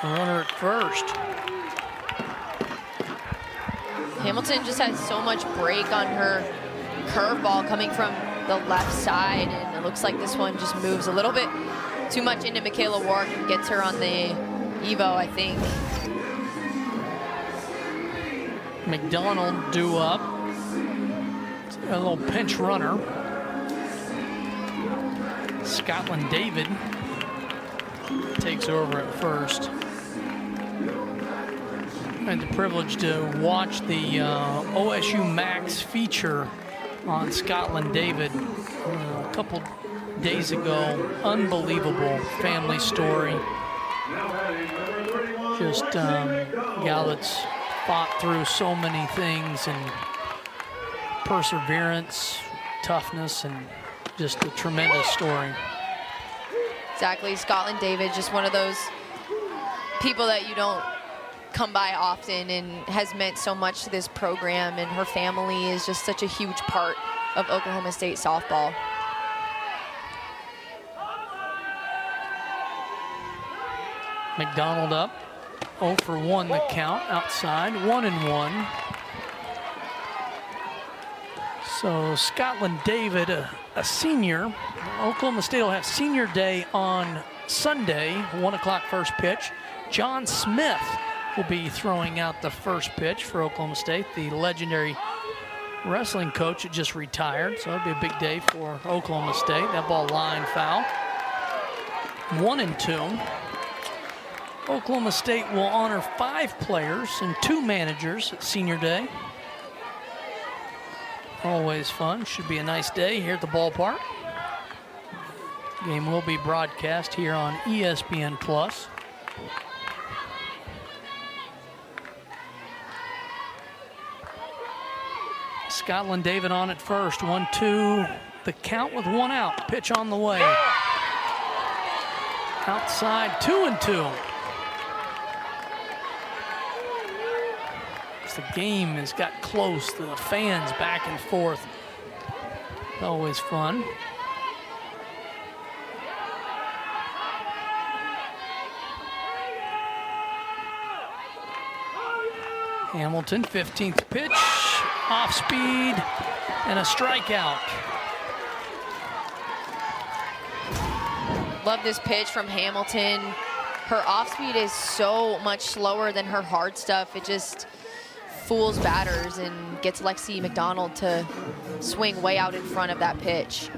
Runner at first. Hamilton just has so much break on her curveball coming from the left side, and it looks like this one just moves a little bit too much into Michaela Wark and gets her on the Evo, I think. McDonald due up. A little pinch runner. Scotland David takes over at first. I had the privilege to watch the OSU Max feature on Scotland David a couple days ago. Unbelievable family story. Just gal that's fought through so many things, and perseverance, toughness, and just a tremendous story. Exactly. Scotland David, just one of those people that you don't come by often, and has meant so much to this program, and her family is just such a huge part of Oklahoma State softball. McDonald up, 0 for 1 the count outside, 1-1. So Scotland David, a senior. Oklahoma State will have senior day on Sunday, 1 o'clock first pitch. John Smith will be throwing out the first pitch for Oklahoma State, the legendary wrestling coach that just retired. So it'll be a big day for Oklahoma State. That ball line foul. 1-2. Oklahoma State will honor 5 players and 2 managers at senior day. Always fun. Should be a nice day here at the ballpark. Game will be broadcast here on ESPN+. Scotland David on at first. 1-2. The count with 1 out. Pitch on the way. Outside, 2-2. The game has got close to the fans back and forth. Always fun. Hamilton, 15th pitch, off speed, and a strikeout. Love this pitch from Hamilton. Her off speed is so much slower than her hard stuff. It just fools batters and gets Lexi McDonald to swing way out in front of that pitch.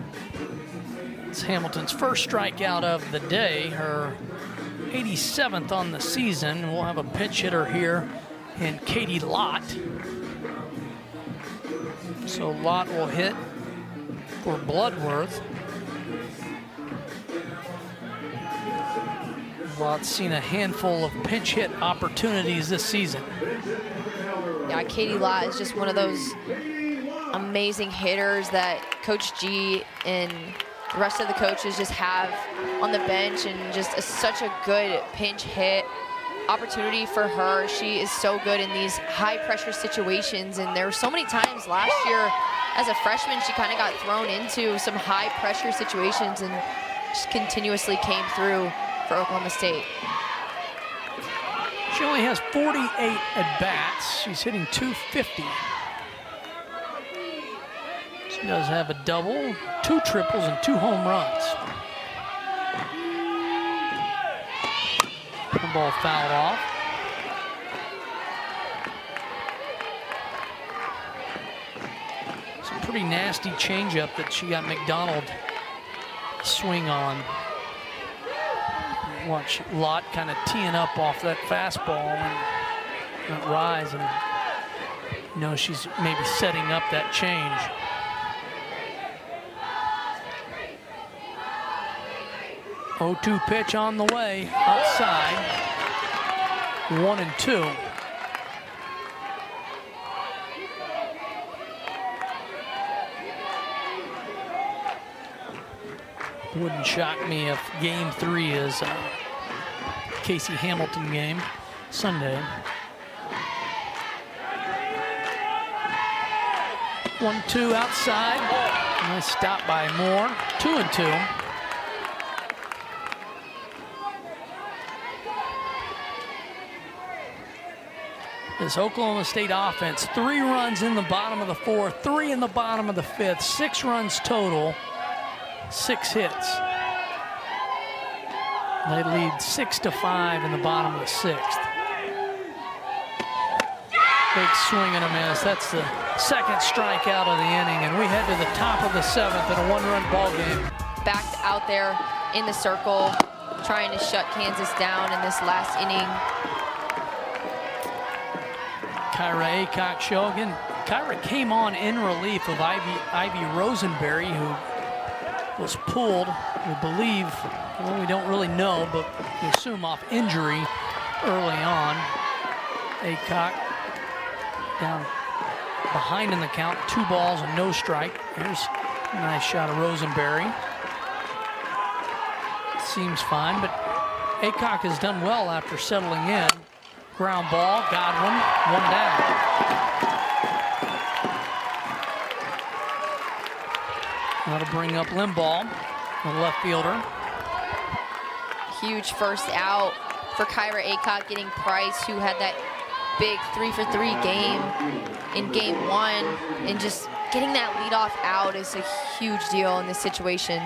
It's Hamilton's first strikeout of the day, her 87th on the season. We'll have a pinch hitter here in Katie Lott. So Lott will hit for Bloodworth. Lott's seen a handful of pinch hit opportunities this season. Yeah, Katie Lott is just one of those amazing hitters that Coach G and the rest of the coaches just have on the bench, and just such a good pinch hit opportunity for her. She is so good in these high pressure situations, and there were so many times last year as a freshman she kind of got thrown into some high pressure situations and just continuously came through for Oklahoma State. She only has 48 at-bats. She's hitting .250. She does have a double, 2 triples, and 2 home runs. The ball fouled off. It's a pretty nasty changeup that she got McDonald swing on. Watch Lott kind of teeing up off that fastball and that rise, and you know she's maybe setting up that change. Oh-2 pitch on the way, outside, 1-2. Wouldn't shock me if game 3 is a Casey Hamilton game Sunday. 1-2 outside. Nice stop by Moore. 2-2. This Oklahoma State offense, 3 runs in the bottom of the 4th, 3 in the bottom of the 5th, 6 runs total. 6 hits. They lead 6-5 in the bottom of the 6th. Big swing and a miss. That's the 2nd strikeout of the inning, and we head to the top of the 7th in a 1-run ball game. Backed out there in the circle, trying to shut Kansas down in this last inning. Kyra Aycock show. Again, Kyra came on in relief of Ivy Rosenberry, who was pulled, we believe, well, we don't really know, but we assume off injury early on. Aycock down behind in the count, 2 balls and no strike. Here's a nice shot of Rosenberry. Seems fine, but Aycock has done well after settling in. Ground ball, Godwin, 1 down. That'll bring up Limbaugh, the left fielder. Huge first out for Kyra Aycock, getting Price, who had that big 3-for-3 game in game 1, and just getting that leadoff out is a huge deal in this situation.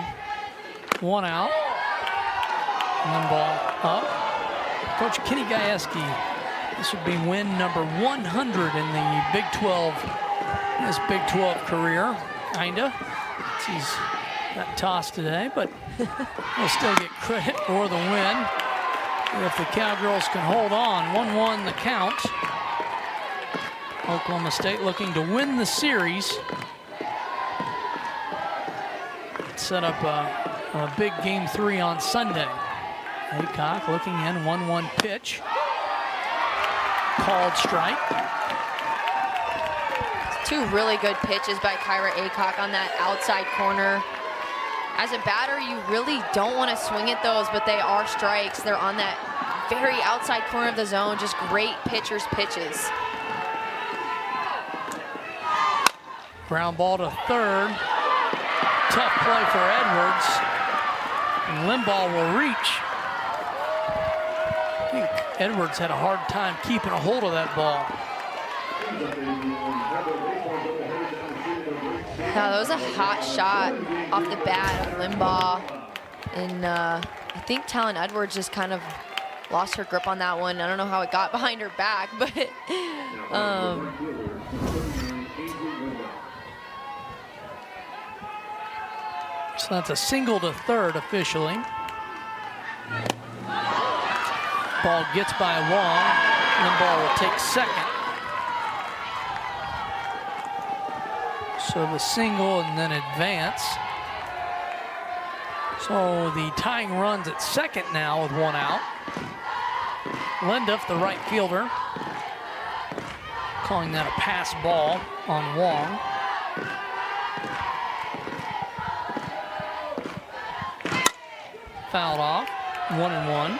1 out. Limbaugh up. Coach Kenny Gajewski, this would be win number 100 in the Big 12, his Big 12 career, kinda. He's got tossed today, but he'll still get credit for the win if the Cowgirls can hold on. 1-1 the count. Oklahoma State looking to win the series. Set up a big game 3 on Sunday. Aycock looking in, 1-1 pitch. Called strike. 2 really good pitches by Kyra Aycock on that outside corner. As a batter, you really don't want to swing at those, but they are strikes. They're on that very outside corner of the zone. Just great pitcher's pitches. Ground ball to third. Tough play for Edwards. And Limbaugh will reach. I think Edwards had a hard time keeping a hold of that ball. Now, that was a hot shot off the bat of Limbaugh. And I think Talon Edwards just kind of lost her grip on that one. I don't know how it got behind her back, but so that's a single to third officially. Ball gets by Wong. Limbaugh will take second. So the single and then advance. So the tying runs at second now with 1 out. Lenduff, the right fielder, calling that a pass ball on Wong. Fouled off, 1-1.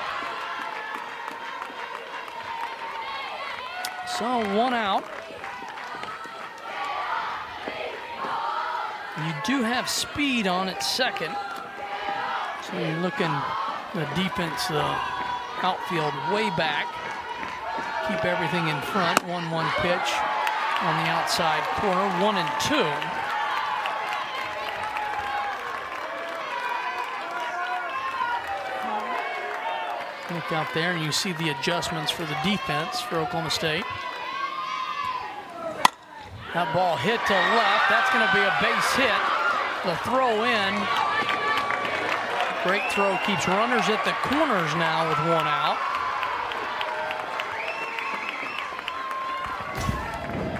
So 1 out. You do have speed on at second. So you're looking the defense, the outfield way back. Keep everything in front. 1-1 pitch on the outside corner. 1-2. Look out there and you see the adjustments for the defense for Oklahoma State. That ball hit to left. That's going to be a base hit. The throw in. Great throw. Keeps runners at the corners now with 1 out.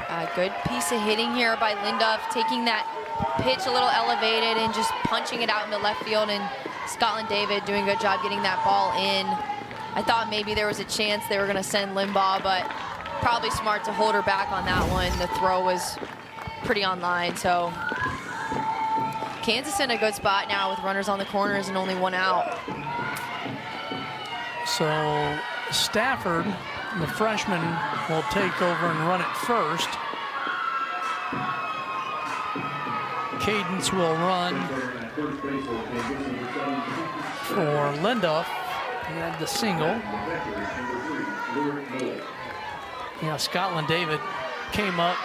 A good piece of hitting here by Lenduff, taking that pitch a little elevated and just punching it out into left field. And Scotland David doing a good job getting that ball in. I thought maybe there was a chance they were going to send Limbaugh, but probably smart to hold her back on that one. The throw was pretty on line, so Kansas in a good spot now with runners on the corners and only 1 out. So Stafford, the freshman, will take over and run it first. Cadence will run for Lenduff. He had the single. Yeah, Scotland David came up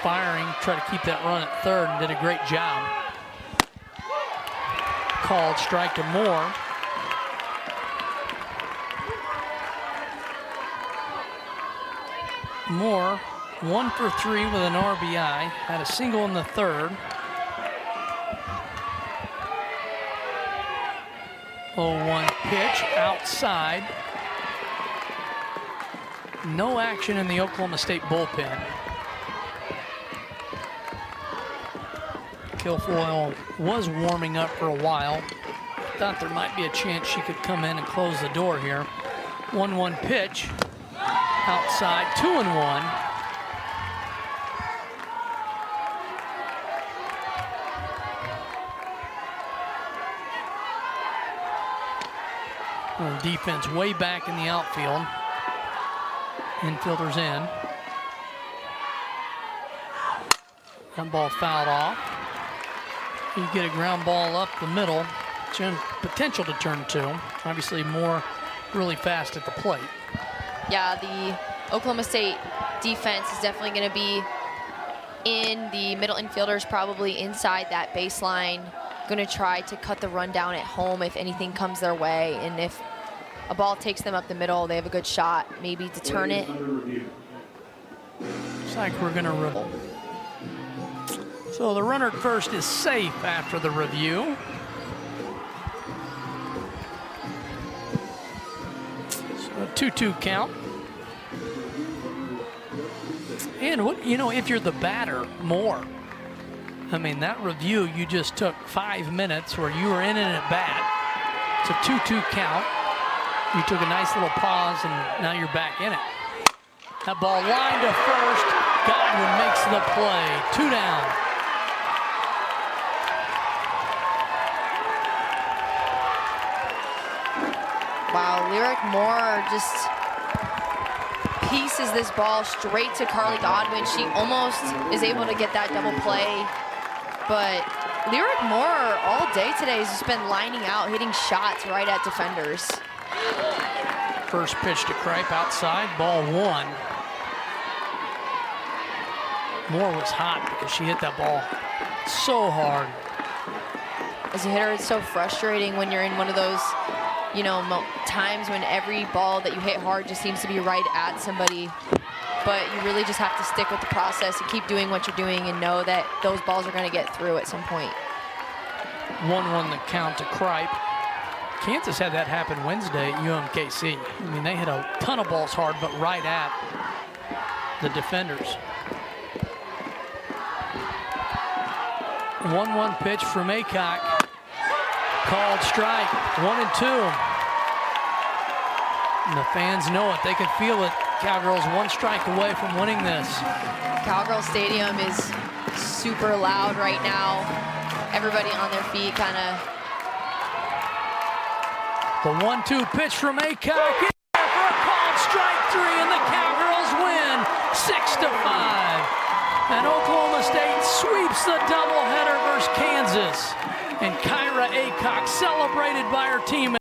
firing, tried to keep that run at third and did a great job. Called strike to Moore. Moore, 1 for 3 with an RBI, had a single in the third. 0-1 pitch outside. No action in the Oklahoma State bullpen. Kilfoyle was warming up for a while. Thought there might be a chance she could come in and close the door here. 1-1 pitch. Outside, 2-1. Defense way back in the outfield. Infielders in. That ball fouled off. You get a ground ball up the middle. Potential to turn 2. Obviously more really fast at the plate. Yeah, the Oklahoma State defense is definitely going to be in the middle infielders, probably inside that baseline. Going to try to cut the run down at home if anything comes their way. And if a ball takes them up the middle, they have a good shot maybe to turn it. Looks like we're going to review. So the runner at first is safe after the review. So a 2-2 count. And what, you know, if you're the batter, more. I mean, that review, you just took 5 minutes where you were in and at bat. It's a 2-2 count. You took a nice little pause, and now you're back in it. That ball lined to first. Godwin makes the play. 2 down. Wow, Lyric Moore just pieces this ball straight to Carly Godwin. She almost is able to get that double play. But Lyric Moore all day today has just been lining out, hitting shots right at defenders. First pitch to Kripe outside, ball 1. Moore was hot because she hit that ball so hard. As a hitter, it's so frustrating when you're in one of those, you know, times when every ball that you hit hard just seems to be right at somebody. But you really just have to stick with the process and keep doing what you're doing and know that those balls are going to get through at some point. 1-1 the count to Kripe. Kansas had that happen Wednesday at UMKC. I mean, they hit a ton of balls hard, but right at the defenders. 1-1 pitch from Aycock. Called strike, 1-2. And the fans know it, they can feel it. Cowgirls 1 strike away from winning this. Cowgirl Stadium is super loud right now. Everybody on their feet, kind of. The 1-2 pitch from Aycock in there for a called strike 3, and the Cowgirls win 6-5. And Oklahoma State sweeps the doubleheader versus Kansas. And Kyra Aycock celebrated by her team.